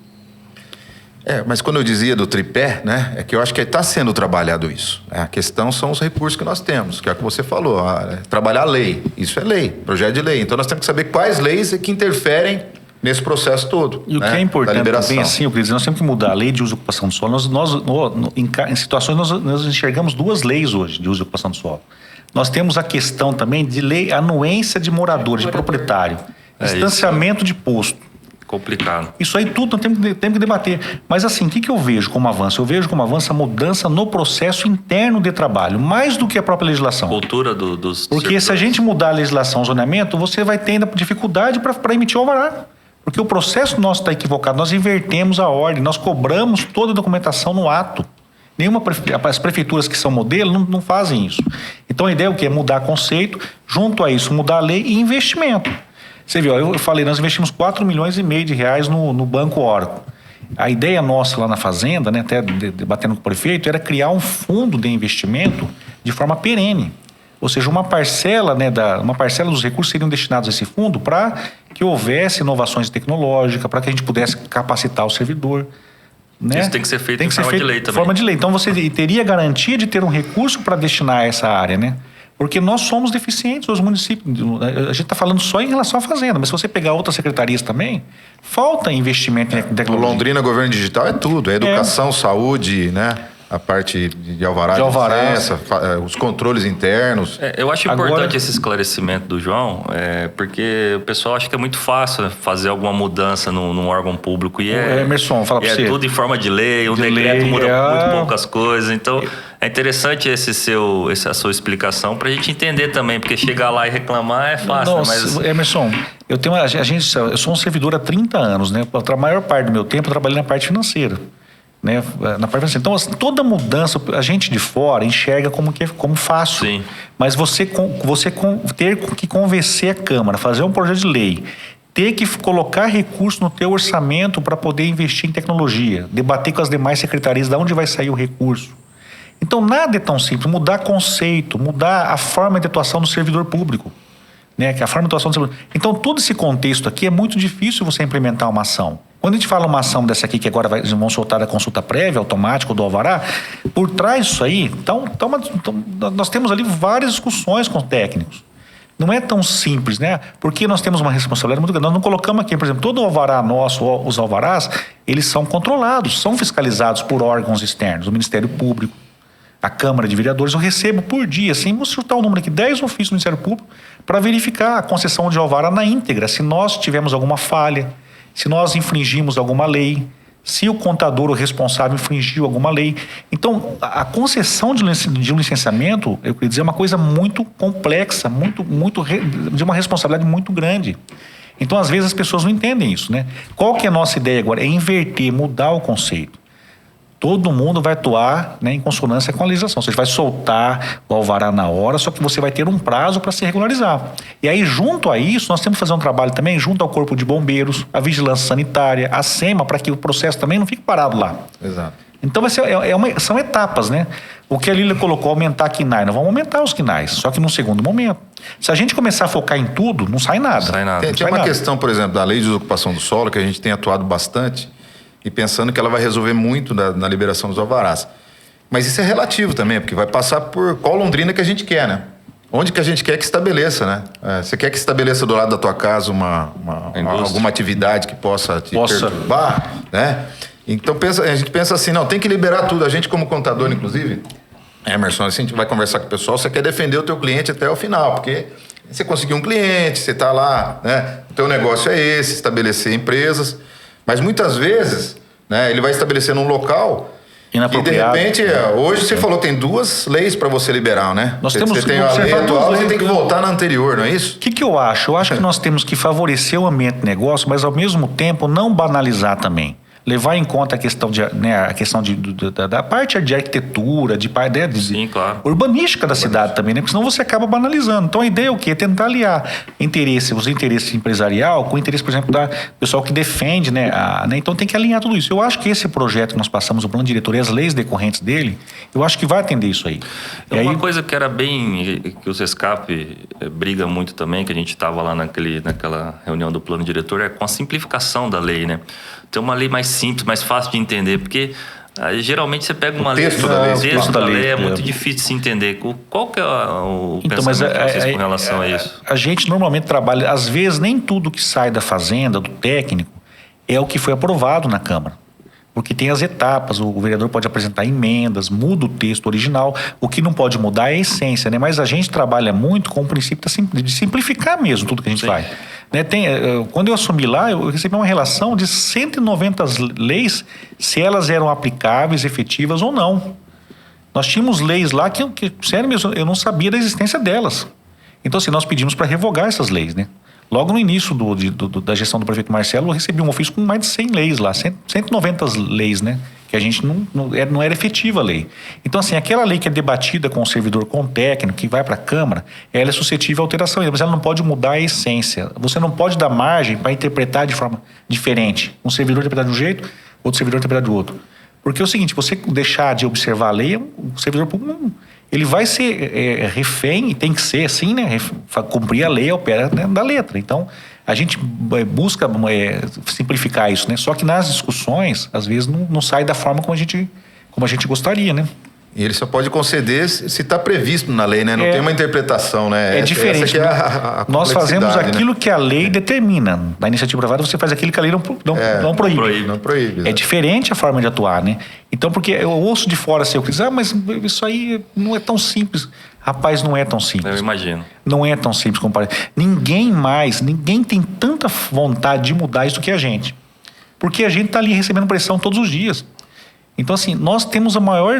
Mas quando eu dizia do tripé, né, é que eu acho que está sendo trabalhado isso. A questão são os recursos que nós temos, que é o que você falou, trabalhar a lei. Isso é lei, projeto de lei. Então nós temos que saber quais leis é que interferem nesse processo todo. E o que é importante também, assim, eu queria dizer, nós temos que mudar a lei de uso e ocupação do solo. Em situações, nós enxergamos duas leis hoje de uso e ocupação do solo. Nós temos a questão também de lei, anuência de moradores, de proprietário, distanciamento de posto. Complicado. Isso aí tudo nós temos que debater. Mas assim, o que eu vejo como avanço? Eu vejo como avanço a mudança no processo interno de trabalho, mais do que a própria legislação. Cultura dos Porque setores. se a gente mudar a legislação, o zoneamento, você vai ter ainda dificuldade para emitir o alvará. Porque o processo nosso está equivocado. Nós invertemos a ordem, nós cobramos toda a documentação no ato. As prefeituras que são modelo não fazem isso. Então a ideia é o quê? É mudar conceito, junto a isso, mudar a lei e investimento. Você viu, eu falei, nós investimos 4,5 milhões de reais no Banco Oracle. A ideia nossa lá na Fazenda, né, até debatendo com o prefeito, era criar um fundo de investimento de forma perene. Ou seja, uma parcela dos recursos seriam destinados a esse fundo para que houvesse inovações tecnológicas, para que a gente pudesse capacitar o servidor. Né? Isso tem que ser feito em forma de lei também. Forma de lei. Então você teria garantia de ter um recurso para destinar a essa área, né? Porque nós somos deficientes, os municípios. A gente está falando só em relação à Fazenda, mas se você pegar outras secretarias também, falta investimento em tecnologia. Londrina, governo digital é tudo. É educação, saúde, né? A parte de alvará, licença, os controles internos. Eu acho importante esse esclarecimento do João, porque o pessoal acha que é muito fácil fazer alguma mudança num órgão público. E Emerson, fala para você. É tudo em forma de lei, o decreto muda muito poucas coisas. Então, é interessante essa sua explicação para a gente entender também, porque chegar lá e reclamar é fácil. Mas... Emerson, eu sou um servidor há 30 anos, né? A maior parte do meu tempo eu trabalhei na parte financeira. Né, na parte financeira. Então, toda mudança, a gente de fora enxerga como fácil. Sim. Mas você ter que convencer a Câmara, fazer um projeto de lei, ter que colocar recurso no teu orçamento para poder investir em tecnologia, debater com as demais secretarias de onde vai sair o recurso. Então, nada é tão simples. Mudar conceito, mudar a forma de atuação do servidor público. Né, que a forma de atuação do servidor. Então, todo esse contexto aqui é muito difícil você implementar uma ação. Quando a gente fala uma ação dessa aqui, que agora vão soltar a consulta prévia, automática, do alvará, por trás disso aí, nós temos ali várias discussões com técnicos. Não é tão simples, né? Porque nós temos uma responsabilidade muito grande. Nós não colocamos aqui, por exemplo, todo o alvará nosso, os alvarás, eles são controlados, são fiscalizados por órgãos externos, o Ministério Público, a Câmara de Vereadores. Eu recebo por dia, assim, vou chutar o número aqui, 10 ofícios do Ministério Público para verificar a concessão de alvará na íntegra, se nós tivemos alguma falha, se nós infringimos alguma lei, se o contador, o responsável, infringiu alguma lei. Então, a concessão de um licenciamento, eu queria dizer, é uma coisa muito complexa, de uma responsabilidade muito grande. Então, às vezes, as pessoas não entendem isso, né? Qual que é a nossa ideia agora? É inverter, mudar o conceito. Todo mundo vai atuar, né, em consonância com a legislação. Você vai soltar o alvará na hora, só que você vai ter um prazo para se regularizar. E aí, junto a isso, nós temos que fazer um trabalho também junto ao Corpo de Bombeiros, a Vigilância Sanitária, a SEMA, para que o processo também não fique parado lá. Exato. Então, são etapas, né? O que a Lília colocou, aumentar KINAI. Nós vamos aumentar os KINAIs, só que num segundo momento. Se a gente começar a focar em tudo, não sai nada. Não sai nada. Tem uma questão, por exemplo, da Lei de Desocupação do Solo, que a gente tem atuado bastante, e pensando que ela vai resolver muito na liberação dos alvarás. Mas isso é relativo também, porque vai passar por qual Londrina que a gente quer, né? Onde que a gente quer que estabeleça, né? Você quer que estabeleça do lado da tua casa alguma atividade que possa te perturbar, né? Então a gente pensa assim, não, tem que liberar tudo. A gente como contador, inclusive, Emerson, assim, a gente vai conversar com o pessoal, você quer defender o teu cliente até o final, porque você conseguiu um cliente, você está lá, né? O teu negócio é esse, estabelecer empresas. Mas muitas vezes, né, ele vai estabelecer num local e de repente, hoje você falou que tem 2 leis para você liberar, né? Nós temos você tem a lei atual, você tem que voltar na anterior, não é isso? O que eu acho? Eu acho que nós temos que favorecer o ambiente de negócio, mas ao mesmo tempo não banalizar também. levar em conta a questão, da parte de arquitetura, Sim, claro. urbanística da cidade também, né? Porque senão você acaba banalizando. Então a ideia é o quê? Tentar aliar os interesses empresarial com o interesse, por exemplo, da pessoal que defende, né? Então tem que alinhar tudo isso. Eu acho que esse projeto que nós passamos, o plano diretor e as leis decorrentes dele, eu acho que vai atender isso aí. Uma coisa que era que o SESCAP briga muito também, que a gente estava lá naquela reunião do plano diretor, é com a simplificação da lei, né? Ter uma lei mais simples, mais fácil de entender, porque geralmente você pega uma lei... O texto da lei é muito difícil de se entender. Qual que é o pensamento de vocês com relação a isso? A gente normalmente trabalha... Às vezes, nem tudo que sai da fazenda, do técnico, é o que foi aprovado na Câmara. Porque tem as etapas, o vereador pode apresentar emendas, muda o texto original. O que não pode mudar é a essência, né? Mas a gente trabalha muito com o princípio de simplificar mesmo tudo que a gente faz. Né? Quando eu assumi lá, eu recebi uma relação de 190 leis, se elas eram aplicáveis, efetivas ou não. Nós tínhamos leis lá que sério mesmo, eu não sabia da existência delas. Então, assim, nós pedimos para revogar essas leis, né? Logo no início da gestão do prefeito Marcelo, eu recebi um ofício com mais de 100 leis lá, 190 leis, né? Que a gente não era efetiva a lei. Então, assim, aquela lei que é debatida com o servidor, com o técnico, que vai para a Câmara, ela é suscetível à alteração, mas ela não pode mudar a essência. Você não pode dar margem para interpretar de forma diferente. Um servidor interpretar de um jeito, outro servidor interpretar do outro. Porque é o seguinte, você deixar de observar a lei, o servidor público ele vai ser refém, e tem que ser assim, né? Cumprir a lei ao pé da letra. Então, a gente busca simplificar isso, né? Só que nas discussões, às vezes, não sai da forma como a gente gostaria, né? E ele só pode conceder se está previsto na lei, né? Não tem uma interpretação, né? É diferente. Essa que é a nós fazemos aquilo, né, que a lei determina. Na iniciativa privada, você faz aquilo que a lei não proíbe. Não proíbe. É diferente a forma de atuar, né? Então, porque eu ouço de fora assim, eu digo, mas isso aí não é tão simples. Rapaz, não é tão simples. Eu imagino. Não é tão simples como parece. Ninguém tem tanta vontade de mudar isso do que a gente. Porque a gente está ali recebendo pressão todos os dias. Então, assim, nós temos o maior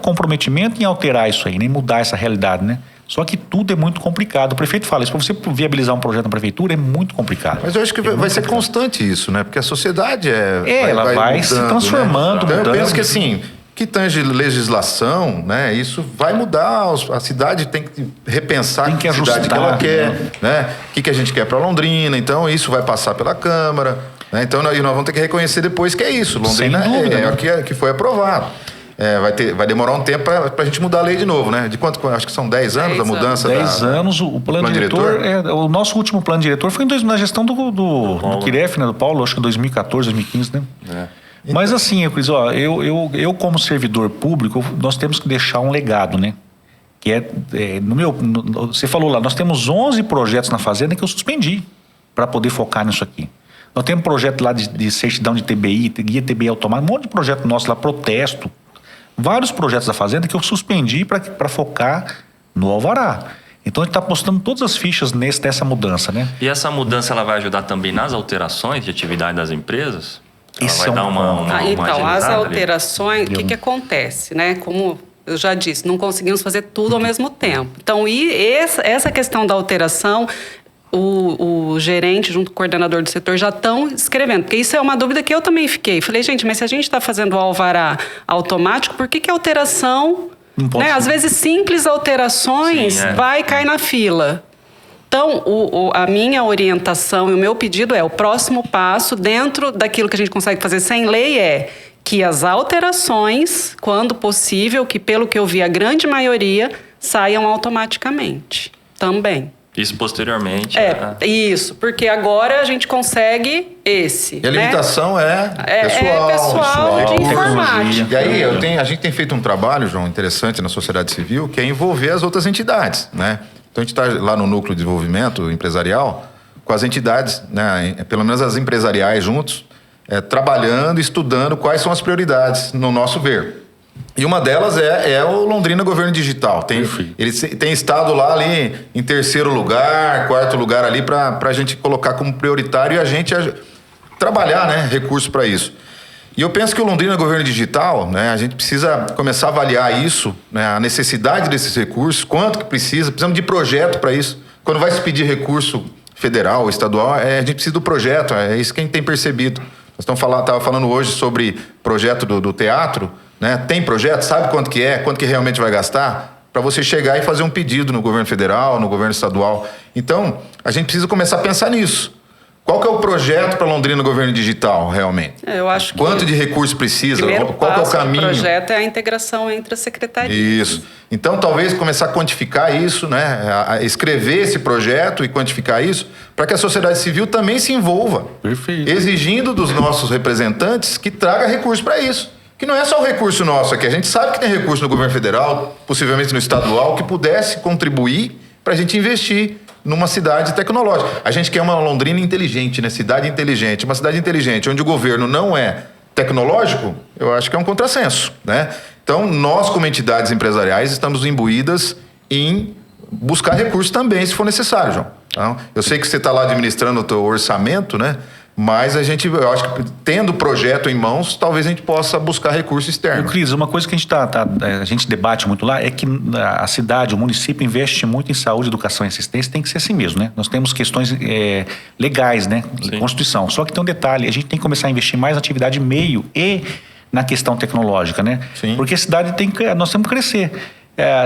comprometimento em alterar isso aí, né? Em mudar essa realidade, né? Só que tudo é muito complicado. O prefeito fala isso, para você viabilizar um projeto na prefeitura é muito complicado. Mas eu acho que vai ser constante isso, né? Porque a sociedade ela vai mudando, se transformando, né? Então, eu penso que, assim, que tange legislação, né? Isso vai mudar. A cidade tem que repensar que ajustar, cidade que ela quer, né? O que a gente quer para Londrina. Então, isso vai passar pela Câmara. Então, nós vamos ter que reconhecer depois que é isso. Londrina é o que foi aprovado. Vai demorar um tempo para a gente mudar a lei de novo, né? De quanto? Acho que são 10 anos a mudança. 10 anos, o plano diretor. O nosso último plano diretor foi na gestão do Kiref, né? Do Paulo, acho que 2014, 2015, né? Mas assim, Cris, eu como servidor público, nós temos que deixar um legado, né? Que você falou lá, nós temos 11 projetos na Fazenda que eu suspendi para poder focar nisso aqui. Nós temos um projeto lá de certidão de TBI, guia TBI automático, um monte de projeto nosso lá, protesto. Vários projetos da Fazenda que eu suspendi para focar no alvará. Então, a gente está postando todas as fichas nessa mudança, né? E essa mudança ela vai ajudar também nas alterações de atividade das empresas? Ela Isso vai dar uma então, as alterações, o que acontece, né? Como eu já disse, não conseguimos fazer tudo ao mesmo tempo. Então, essa questão da alteração... O gerente junto com o coordenador do setor já estão escrevendo, porque isso é uma dúvida que eu também fiquei. Falei, gente, mas se a gente está fazendo o alvará automático, por que a alteração, né? Às vezes simples alterações vai cair na fila. Então, a minha orientação e o meu pedido o próximo passo dentro daquilo que a gente consegue fazer sem lei que as alterações, quando possível, que pelo que eu vi a grande maioria, saiam automaticamente também. Isso posteriormente. Isso, porque agora a gente consegue esse. E a limitação pessoal de informática. E aí a gente tem feito um trabalho, João, interessante na sociedade civil, que é envolver as outras entidades, né? Então a gente está lá no núcleo de desenvolvimento empresarial com as entidades, né? Pelo menos as empresariais juntos, trabalhando, estudando quais são as prioridades no nosso ver. E uma delas é o Londrina Governo Digital. Ele tem estado lá ali em 3º lugar, 4º lugar ali para a gente colocar como prioritário e a gente trabalhar, né, recursos para isso. E eu penso que o Londrina Governo Digital, né, a gente precisa começar a avaliar isso, né, a necessidade desses recursos, quanto que precisamos de projeto para isso. Quando vai se pedir recurso federal, estadual, a gente precisa do projeto, é isso que a gente tem percebido. Nós estava falando hoje sobre projeto do teatro, né? Tem projeto, sabe quanto que realmente vai gastar? Para você chegar e fazer um pedido no governo federal, no governo estadual. Então, a gente precisa começar a pensar nisso. Qual que é o projeto para Londrina no governo digital, realmente? Eu acho que quanto de recurso precisa? Qual que é o caminho? O projeto é a integração entre as secretarias. Isso. Então, talvez começar a quantificar isso, né? A escrever esse projeto e quantificar isso, para que a sociedade civil também se envolva. Perfeito. Exigindo dos nossos representantes que traga recurso para isso. Que não é só o recurso nosso aqui. A gente sabe que tem recurso no governo federal, possivelmente no estadual, que pudesse contribuir para a gente investir numa cidade tecnológica. A gente quer uma Londrina inteligente, né? Cidade inteligente. Uma cidade inteligente onde o governo não é tecnológico, eu acho que é um contrassenso, né? Então, nós, como entidades empresariais, estamos imbuídas em buscar recursos também, se for necessário, João. Então, eu sei que você está lá administrando o teu orçamento, né? Mas eu acho que tendo o projeto em mãos, talvez a gente possa buscar recurso externo. Cris, uma coisa que a gente debate muito lá é que a cidade, o município investe muito em saúde, educação e assistência, tem que ser assim mesmo, né? Nós temos questões legais, né? Sim. Constituição. Só que tem um detalhe, a gente tem que começar a investir mais na atividade meio e na questão tecnológica, né? Sim. Porque a cidade nós temos que crescer.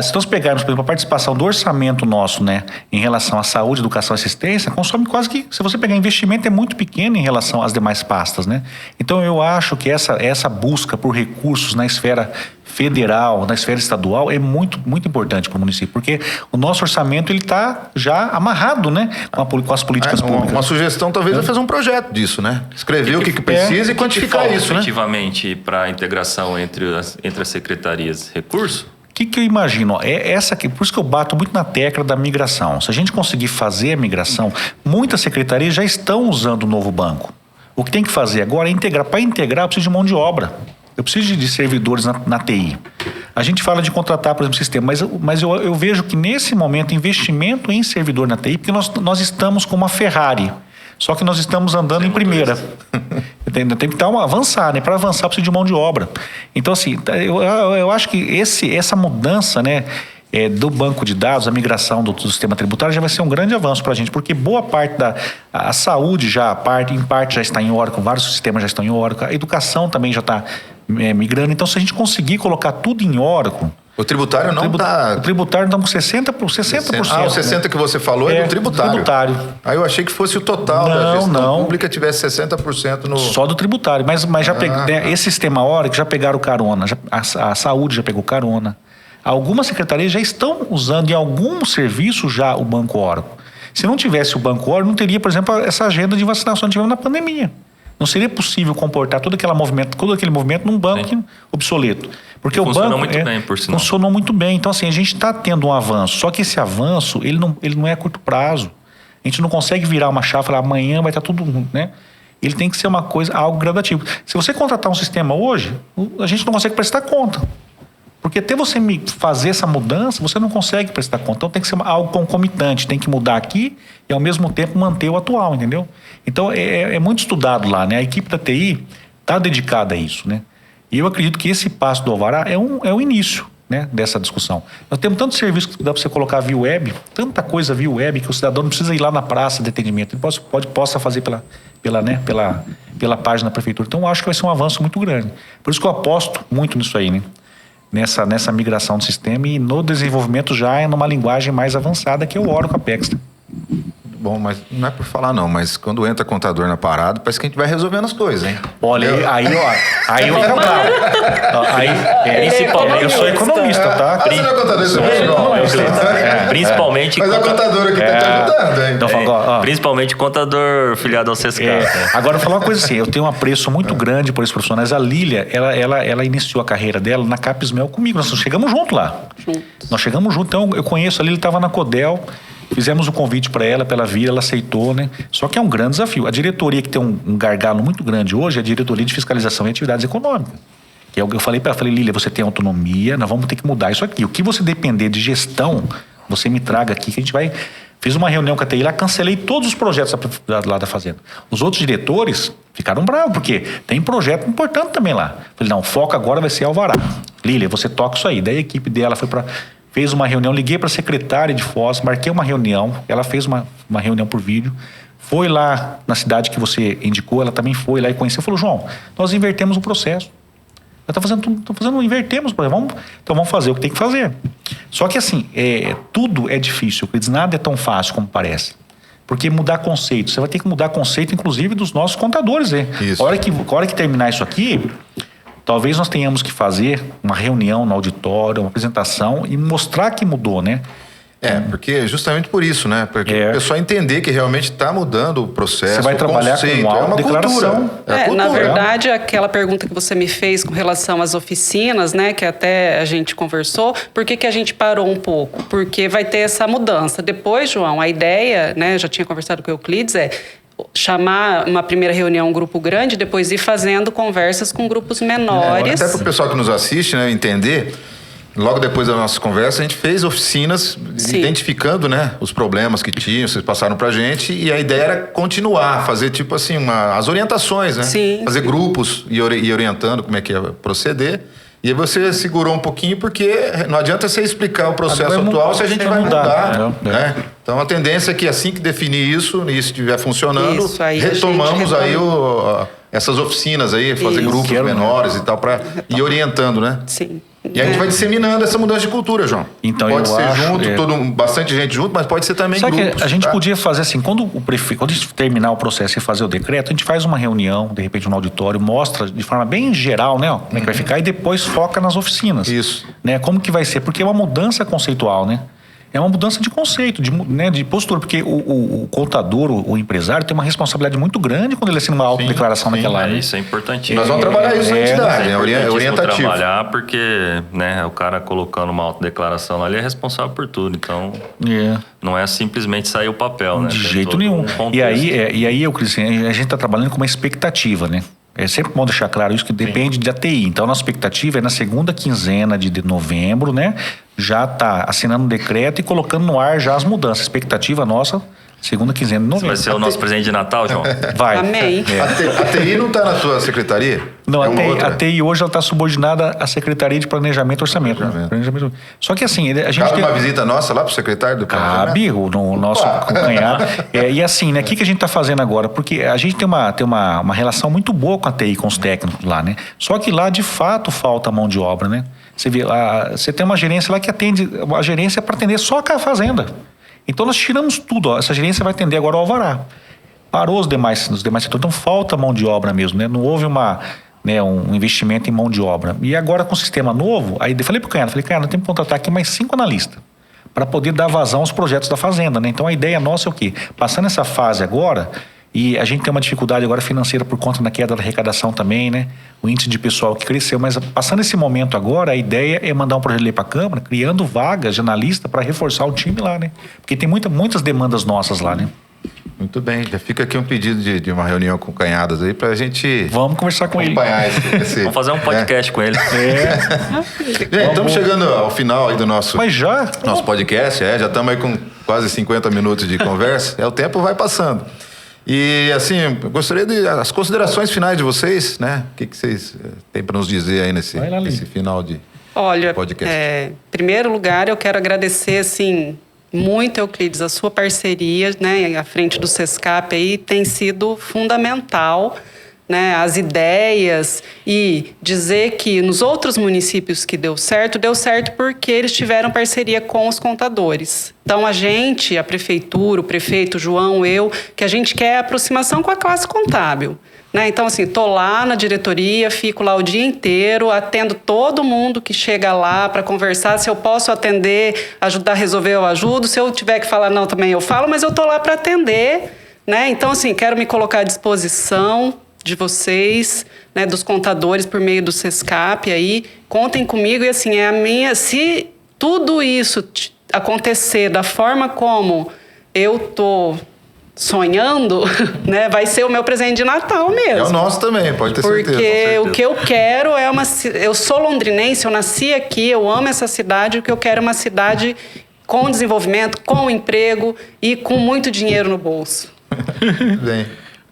Se nós pegarmos, por exemplo, a participação do orçamento nosso, né, em relação à saúde, educação e assistência, consome quase que, se você pegar investimento, é muito pequeno em relação às demais pastas, né? Então, eu acho que essa busca por recursos na esfera federal, na esfera estadual, é muito, muito importante para o município, porque o nosso orçamento ele está já amarrado, né, com as políticas públicas. Uma sugestão, talvez, é fazer um projeto disso, né? Escrever o que precisa e quantificar isso, né? Efetivamente, para a integração entre as secretarias, recurso? O que eu imagino? Por isso que eu bato muito na tecla da migração. Se a gente conseguir fazer a migração, muitas secretarias já estão usando o novo banco. O que tem que fazer agora é integrar. Para integrar, eu preciso de mão de obra. Eu preciso de servidores na TI. A gente fala de contratar, por exemplo, sistema, mas eu vejo que nesse momento, investimento em servidor na TI, porque nós estamos com uma Ferrari. Só que nós estamos andando em primeira. Tem que avançar, né? Para avançar precisa de mão de obra. Então, assim, eu acho que essa mudança, né, do banco de dados, a migração do sistema tributário já vai ser um grande avanço para a gente, porque boa parte a saúde em parte já está em Oracle, vários sistemas já estão em Oracle, a educação também já está migrando. Então, se a gente conseguir colocar tudo em Oracle... O tributário não está... O tributário está com 60%. O 60% né? Que você falou é do tributário. Aí eu achei que fosse o total da gestão pública tivesse 60% no... Só do tributário, mas já esse sistema Oracle já pegaram carona, a saúde já pegou carona. Algumas secretarias já estão usando em algum serviço já o Banco Oracle. Se não tivesse o Banco Oracle, não teria, por exemplo, essa agenda de vacinação que tivemos na pandemia. Não seria possível comportar todo aquele movimento num banco obsoleto. Porque funcionou muito bem, por sinal. Funcionou muito bem. Então, assim, a gente está tendo um avanço. Só que esse avanço, ele não é a curto prazo. A gente não consegue virar uma chave e falar, amanhã vai estar tudo, né? Ele tem que ser algo gradativo. Se você contratar um sistema hoje, a gente não consegue prestar conta. Porque até você fazer essa mudança, você não consegue prestar conta. Então tem que ser algo concomitante, tem que mudar aqui e ao mesmo tempo manter o atual, entendeu? Então é muito estudado lá, né? A equipe da TI está dedicada a isso, né? E eu acredito que esse passo do Alvará é o início, né, dessa discussão. Nós temos tantos serviços que dá para você colocar via web, tanta coisa via web que o cidadão não precisa ir lá na praça de atendimento, ele possa fazer pela página da prefeitura. Então eu acho que vai ser um avanço muito grande. Por isso que eu aposto muito nisso aí, né? Nessa migração do sistema e no desenvolvimento já numa linguagem mais avançada que é o Oracle Apex. Bom, mas não é por falar não, mas quando entra contador na parada, parece que a gente vai resolvendo as coisas, hein? Olha, aí eu fico bravo. Principalmente, eu sou economista, tá? Você não é contador, você é economista. Principalmente... Mas a contadora aqui tá te ajudando, hein? Então, principalmente contador filiado ao CESCAP. Agora, eu vou falar uma coisa assim, eu tenho um apreço muito grande por esses profissionais. A Lília, ela iniciou a carreira dela na Capismel comigo, nós chegamos junto lá. Nós chegamos junto, então eu conheço a Lília, estava na Codel. Fizemos o convite para ela vir, ela aceitou, né? Só que é um grande desafio. A diretoria que tem um gargalo muito grande hoje é a diretoria de fiscalização e atividades econômicas. Que é o que eu falei para ela, Lília, você tem autonomia, nós vamos ter que mudar isso aqui. O que você depender de gestão, você me traga aqui que a gente vai... Fiz uma reunião com a TI lá, cancelei todos os projetos lá da Fazenda. Os outros diretores ficaram bravos, porque tem projeto importante também lá. Falei, não, o foco agora vai ser Alvará. Lília, você toca isso aí. Daí a equipe dela foi para fez uma reunião, liguei para a secretária de Foz, marquei uma reunião, ela fez uma reunião por vídeo, foi lá na cidade que você indicou, ela também foi lá e conheceu, falou, João, nós invertemos o processo. Invertemos o processo, então vamos fazer o que tem que fazer. Só que assim, tudo é difícil, nada é tão fácil como parece. Porque mudar conceito, você vai ter que mudar conceito, inclusive, dos nossos contadores. Isso. A hora que terminar isso aqui, talvez nós tenhamos que fazer uma reunião no auditório, uma apresentação e mostrar que mudou, né? Porque justamente por isso, né? Porque o pessoal entender que realmente está mudando o processo. Você vai trabalhar com uma autodeclaração. Na verdade, aquela pergunta que você me fez com relação às oficinas, né? Que até a gente conversou, por que a gente parou um pouco? Porque vai ter essa mudança. Depois, João, a ideia, né? Eu já tinha conversado com o Euclides, chamar uma primeira reunião, um grupo grande, depois ir fazendo conversas com grupos menores. Até para o pessoal que nos assiste, né, entender. Logo depois da nossa conversa, a gente fez oficinas identificando, né, os problemas que tinham, vocês passaram pra gente, e a ideia era continuar, fazer tipo assim, as orientações, né? Sim. Fazer grupos e orientando como é que ia proceder. E aí você segurou um pouquinho, porque não adianta você explicar o processo atual se a gente vai mudar. Né? Então a tendência é que assim que definir isso estiver funcionando, retomamos aí essas oficinas aí, fazer grupos menores e tal, para ir orientando, né? Sim. E a gente vai disseminando essa mudança de cultura, João. Então, pode ser bastante gente junto, mas pode ser também grupos. Que a gente podia fazer assim, quando a gente terminar o processo e fazer o decreto, a gente faz uma reunião, de repente no auditório, mostra de forma bem geral, né, como é que vai ficar, e depois foca nas oficinas. Isso. Né, como que vai ser, porque é uma mudança conceitual, né? É uma mudança de conceito, de postura, porque o contador, o empresário, tem uma responsabilidade muito grande quando ele assina uma autodeclaração naquela área. Isso é importantíssimo. Nós vamos trabalhar isso na entidade, é orientativo. Trabalhar porque, né, o cara colocando uma autodeclaração lá, ele é responsável por tudo, então não é simplesmente sair o papel, né? De jeito nenhum. E aí, a gente está trabalhando com uma expectativa, né? É sempre bom deixar claro isso, que depende da TI. Então, a nossa expectativa é na segunda quinzena de novembro, né? Já tá assinando um decreto e colocando no ar já as mudanças. A expectativa nossa, segunda quinzena de novembro. Você vai ser o nosso presente de Natal, João? Vai. Amém. A TI não está na tua secretaria? Não, a TI hoje ela está subordinada à Secretaria de Planejamento e Orçamento. Né? Só que assim, a gente cabe uma visita nossa lá para o secretário do Planejamento? Cabe, no nosso acompanhado. E assim, né, o que a gente está fazendo agora? Porque a gente tem uma relação muito boa com a TI, com os técnicos lá, né? Só que lá, de fato, falta mão de obra, né? Você vê, você tem uma gerência lá que atende, a gerência é para atender só a fazenda. Então nós tiramos tudo, essa gerência vai atender agora o alvará. Parou os demais setores, então falta mão de obra mesmo, né? Não houve um investimento em mão de obra. E agora com o sistema novo, aí eu falei pro Canhado, nós temos que contratar aqui mais 5 analistas para poder dar vazão aos projetos da fazenda, né? Então a ideia nossa é o quê? Passando essa fase agora, e a gente tem uma dificuldade agora financeira por conta da queda da arrecadação também, né? O índice de pessoal que cresceu, mas passando esse momento agora, a ideia é mandar um projeto de lei para a Câmara, criando vagas de analista para reforçar o time lá, né? Porque tem muitas demandas nossas lá, né? Muito bem, já fica aqui um pedido de uma reunião com Canhadas aí pra gente... Vamos conversar com ele. Vamos fazer um podcast com ele. Gente, estamos chegando ao final aí do nosso podcast, já estamos aí com quase 50 minutos de conversa, o tempo vai passando. E assim, eu gostaria as considerações finais de vocês, né? O que vocês têm para nos dizer aí nesse final de podcast? Em primeiro lugar, eu quero agradecer, assim, muito, Euclides, a sua parceria, né, à frente do SESCAP aí tem sido fundamental, né, as ideias, e dizer que nos outros municípios que deu certo porque eles tiveram parceria com os contadores. Então, a prefeitura, o prefeito, João, que a gente quer aproximação com a classe contábil. Né? Então, assim, estou lá na diretoria, fico lá o dia inteiro, atendo todo mundo que chega lá para conversar. Se eu posso atender, ajudar a resolver, eu ajudo. Se eu tiver que falar não, também eu falo, mas eu estou lá para atender. Né? Então, assim, quero me colocar à disposição de vocês, né, dos contadores por meio do SESCAP aí. Contem comigo e, assim, se tudo isso acontecer da forma como eu estou sonhando, né, vai ser o meu presente de Natal mesmo. É o nosso também, pode ter certeza. Porque o que eu quero eu sou londrinense, eu nasci aqui, eu amo essa cidade, o que eu quero é uma cidade com desenvolvimento, com emprego e com muito dinheiro no bolso. Bem.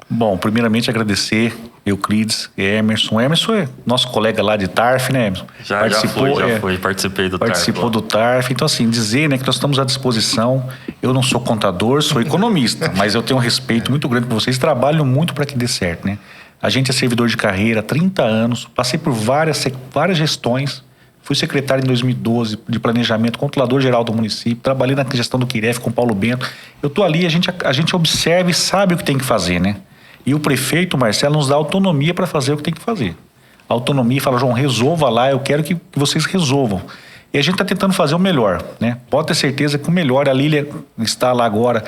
Bom, primeiramente agradecer Euclides, Emerson. Emerson é nosso colega lá de TARF, né, Emerson? Já foi, participei do TARF. Participou do TARF. Então, assim, dizer, né, que nós estamos à disposição. Eu não sou contador, sou economista, mas eu tenho um respeito muito grande por vocês. Trabalho muito para que dê certo, né? A gente é servidor de carreira há 30 anos, passei por várias gestões. Fui secretário em 2012 de planejamento, controlador-geral do município, trabalhei na gestão do Quiref com o Paulo Bento. Eu estou ali, a gente observa e sabe o que tem que fazer, né? E o prefeito, Marcelo, nos dá autonomia para fazer o que tem que fazer. Autonomia, fala, João, resolva lá, eu quero que vocês resolvam. E a gente está tentando fazer o melhor, né? Pode ter certeza que o melhor, a Lília está lá agora.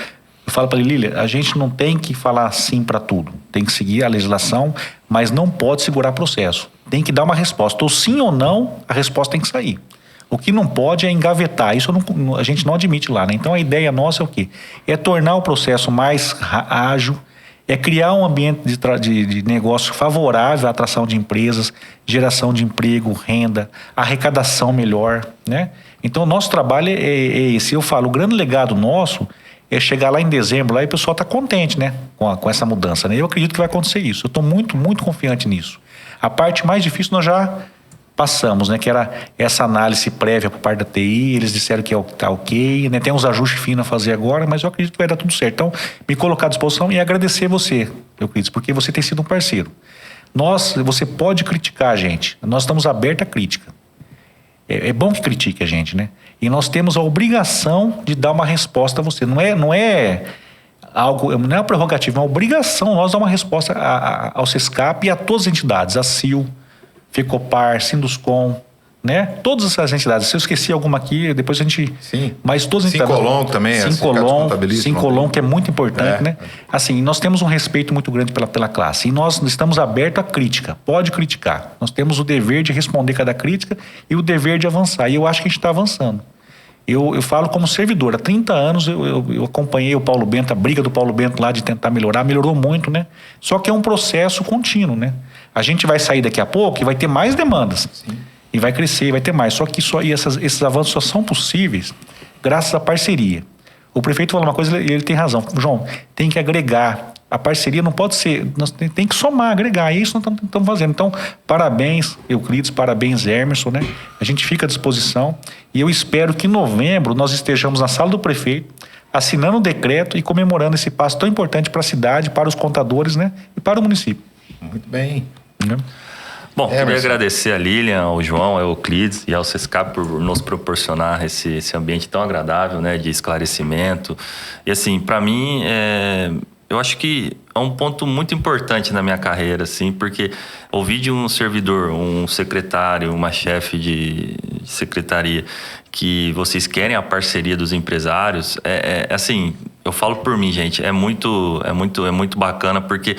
Eu falo para a Lília, a gente não tem que falar sim para tudo. Tem que seguir a legislação, mas não pode segurar processo. Tem que dar uma resposta. Ou sim ou não, a resposta tem que sair. O que não pode é engavetar. Isso a gente não admite lá, né? Então a ideia nossa é o quê? É tornar o processo mais ágil, é criar um ambiente de negócio favorável à atração de empresas, geração de emprego, renda, arrecadação melhor, né? Então o nosso trabalho é esse. Eu falo, o grande legado nosso é chegar lá em dezembro lá, e o pessoal está contente, né? Com essa mudança, né? Eu acredito que vai acontecer isso. Eu estou muito, muito confiante nisso. A parte mais difícil nós já passamos, né? Que era essa análise prévia por parte da TI. Eles disseram que está ok, né? Tem uns ajustes finos a fazer agora, mas eu acredito que vai dar tudo certo. Então, me colocar à disposição e agradecer você, Euclides, porque você tem sido um parceiro. Você pode criticar a gente. Nós estamos abertos à crítica. É bom que critique a gente, né? E nós temos a obrigação de dar uma resposta a você. Não é algo, não é uma prerrogativa, é uma obrigação nós dar uma resposta ao SESCAP e a todas as entidades, a CIL, FECOPAR, Sinduscom, né? Todas essas entidades. Se eu esqueci alguma aqui, depois a gente... Sim. Mas todas as entidades... Sincolom também. Sincolom, que é muito importante, né? Assim, nós temos um respeito muito grande pela classe. E nós estamos abertos à crítica. Pode criticar. Nós temos o dever de responder cada crítica e o dever de avançar. E eu acho que a gente está avançando. Eu falo como servidor. Há 30 anos eu acompanhei o Paulo Bento, a briga do Paulo Bento lá de tentar melhorar. Melhorou muito, né? Só que é um processo contínuo, né? A gente vai sair daqui a pouco e vai ter mais demandas. Sim. E vai crescer, vai ter mais. Só que esses avanços só são possíveis graças à parceria. O prefeito falou uma coisa e ele tem razão. João, tem que agregar. A parceria não pode ser... Nós tem que somar, agregar. É isso que nós estamos fazendo. Então, parabéns, Euclides, parabéns, Emerson, né? A gente fica à disposição. E eu espero que em novembro nós estejamos na sala do prefeito, assinando o decreto e comemorando esse passo tão importante para a cidade, para os contadores, né? E para o município. Muito bem. Bom, queria agradecer a Lilian, ao João, ao Euclides e ao SESCAP por nos proporcionar esse ambiente tão agradável, né, de esclarecimento. E assim, para mim, eu acho que é um ponto muito importante na minha carreira, assim, porque ouvir de um servidor, um secretário, uma chefe de secretaria, que vocês querem a parceria dos empresários, assim, eu falo por mim, gente, é muito bacana, porque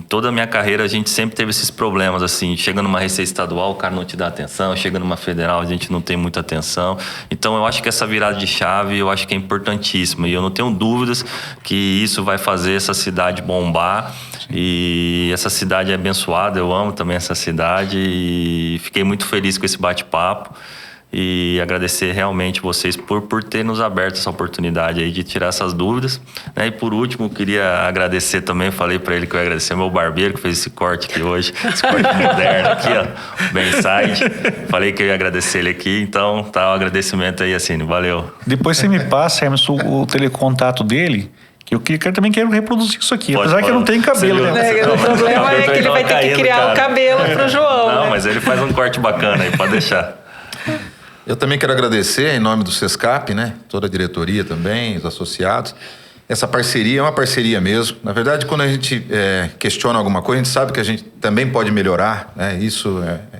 toda a minha carreira a gente sempre teve esses problemas, assim, chega numa receita estadual, o cara não te dá atenção, chega numa federal, a gente não tem muita atenção. Então eu acho que essa virada de chave, eu acho que é importantíssima, e eu não tenho dúvidas que isso vai fazer essa cidade bombar. E essa cidade é abençoada, eu amo também essa cidade e fiquei muito feliz com esse bate-papo. E agradecer realmente vocês por ter nos aberto essa oportunidade aí de tirar essas dúvidas, né? E por último, queria agradecer também, falei para ele que eu ia agradecer ao meu barbeiro que fez esse corte aqui hoje, esse corte moderno aqui, ó, bem side. Falei que eu ia agradecer ele aqui, então tá o agradecimento aí, assim, valeu. Depois você me passa, Emerson, o telecontato dele, que eu também quero reproduzir isso aqui, apesar que eu não tenho cabelo. O problema é que ele vai ter que criar o cabelo pro João. Não, né? Mas ele faz um corte bacana aí, pode deixar. Eu também quero agradecer, em nome do SESCAP, né? Toda a diretoria também, os associados. Essa parceria é uma parceria mesmo. Na verdade, quando a gente questiona alguma coisa, a gente sabe que a gente também pode melhorar, né?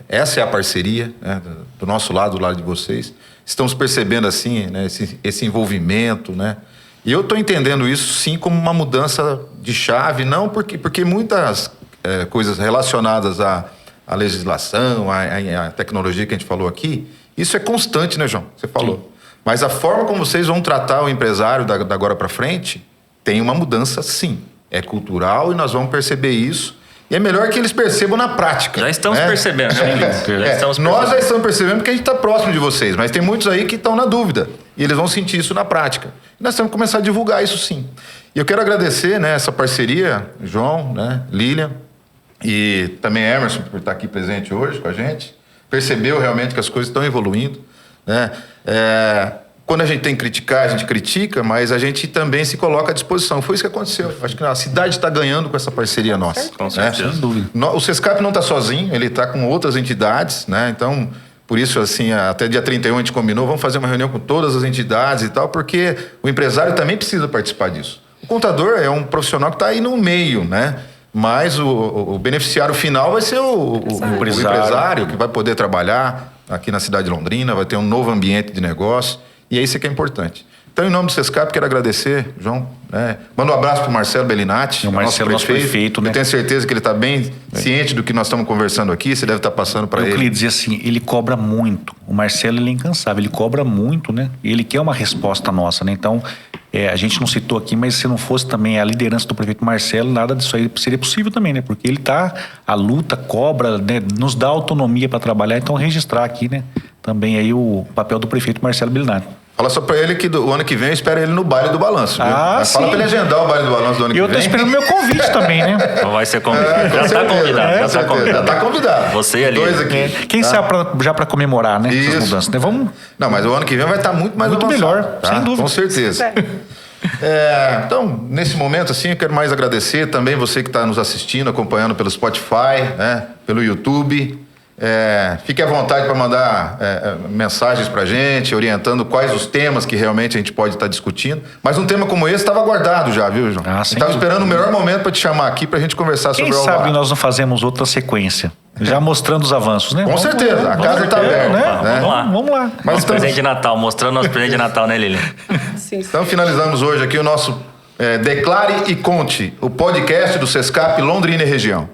Essa é a parceria, né? Do nosso lado, do lado de vocês. Estamos percebendo, assim, né? esse envolvimento, né? E eu estou entendendo isso, sim, como uma mudança de chave, não porque muitas coisas relacionadas à legislação, à tecnologia que a gente falou aqui, isso é constante, né, João? Você falou. Sim. Mas a forma como vocês vão tratar o empresário da agora para frente tem uma mudança, sim. É cultural e nós vamos perceber isso. E é melhor que eles percebam na prática. Já estamos percebendo, né? Nós já estamos percebendo porque a gente está próximo de vocês, mas tem muitos aí que estão na dúvida. E eles vão sentir isso na prática. E nós temos que começar a divulgar isso, sim. E eu quero agradecer, né, essa parceria, João, né, Lilian e também Emerson por estar aqui presente hoje com a gente. Percebeu realmente que as coisas estão evoluindo, né? Quando a gente tem que criticar, a gente critica, mas a gente também se coloca à disposição. Foi isso que aconteceu. Acho que a cidade está ganhando com essa parceria nossa. Com certeza. Sem dúvida. O Sescap não está sozinho, ele está com outras entidades, né? Então, por isso, assim, até dia 31 a gente combinou, vamos fazer uma reunião com todas as entidades e tal, porque o empresário também precisa participar disso. O contador é um profissional que está aí no meio, né? Mas o beneficiário final vai ser o empresário que vai poder trabalhar aqui na cidade de Londrina, vai ter um novo ambiente de negócio. E é isso que é importante. Então, em nome do Sescap, quero agradecer, João. Manda um abraço para o Marcelo Bellinati, nosso prefeito. Né? Eu tenho certeza que ele está bem ciente do que nós estamos conversando aqui. Você deve estar passando para ele. Eu queria dizer assim, ele cobra muito. O Marcelo, ele é incansável. Ele cobra muito, né? E ele quer uma resposta nossa, né? Então, a gente não citou aqui, mas se não fosse também a liderança do prefeito Marcelo, nada disso aí seria possível também, né? Porque ele a luta, cobra, né? Nos dá autonomia para trabalhar. Então, registrar aqui, né? Também aí o papel do prefeito Marcelo Bellinati. Fala só pra ele que o ano que vem eu espero ele no baile do balanço. Fala pra ele agendar o baile do balanço do ano que vem. Eu tô esperando meu convite também, né? Então vai ser convidado. Já tá convidado. Você ali. Dois aqui. Quem sabe já pra comemorar, né? Essas mudanças, né? Vamos... Não, mas o ano que vem vai estar muito mais avançado, melhor, tá? sem dúvida. Com certeza. Então, nesse momento, assim, eu quero mais agradecer também você que está nos assistindo, acompanhando pelo Spotify, né? Pelo YouTube. Fique à vontade para mandar mensagens para a gente, orientando quais os temas que realmente a gente pode estar discutindo. Mas um tema como esse estava guardado já, viu, João? Estava esperando o melhor momento para te chamar aqui para a gente conversar sobre o Alvará. Quem sabe nós não fazemos outra sequência, já mostrando os avanços, né? Com certeza, a casa está aberta. Né? Vamos lá. Mas presente de Natal, mostrando nosso presente de Natal, né, Lilian? Sim. Então finalizamos hoje aqui o nosso Declare e Conte, o podcast do Sescap Londrina e Região.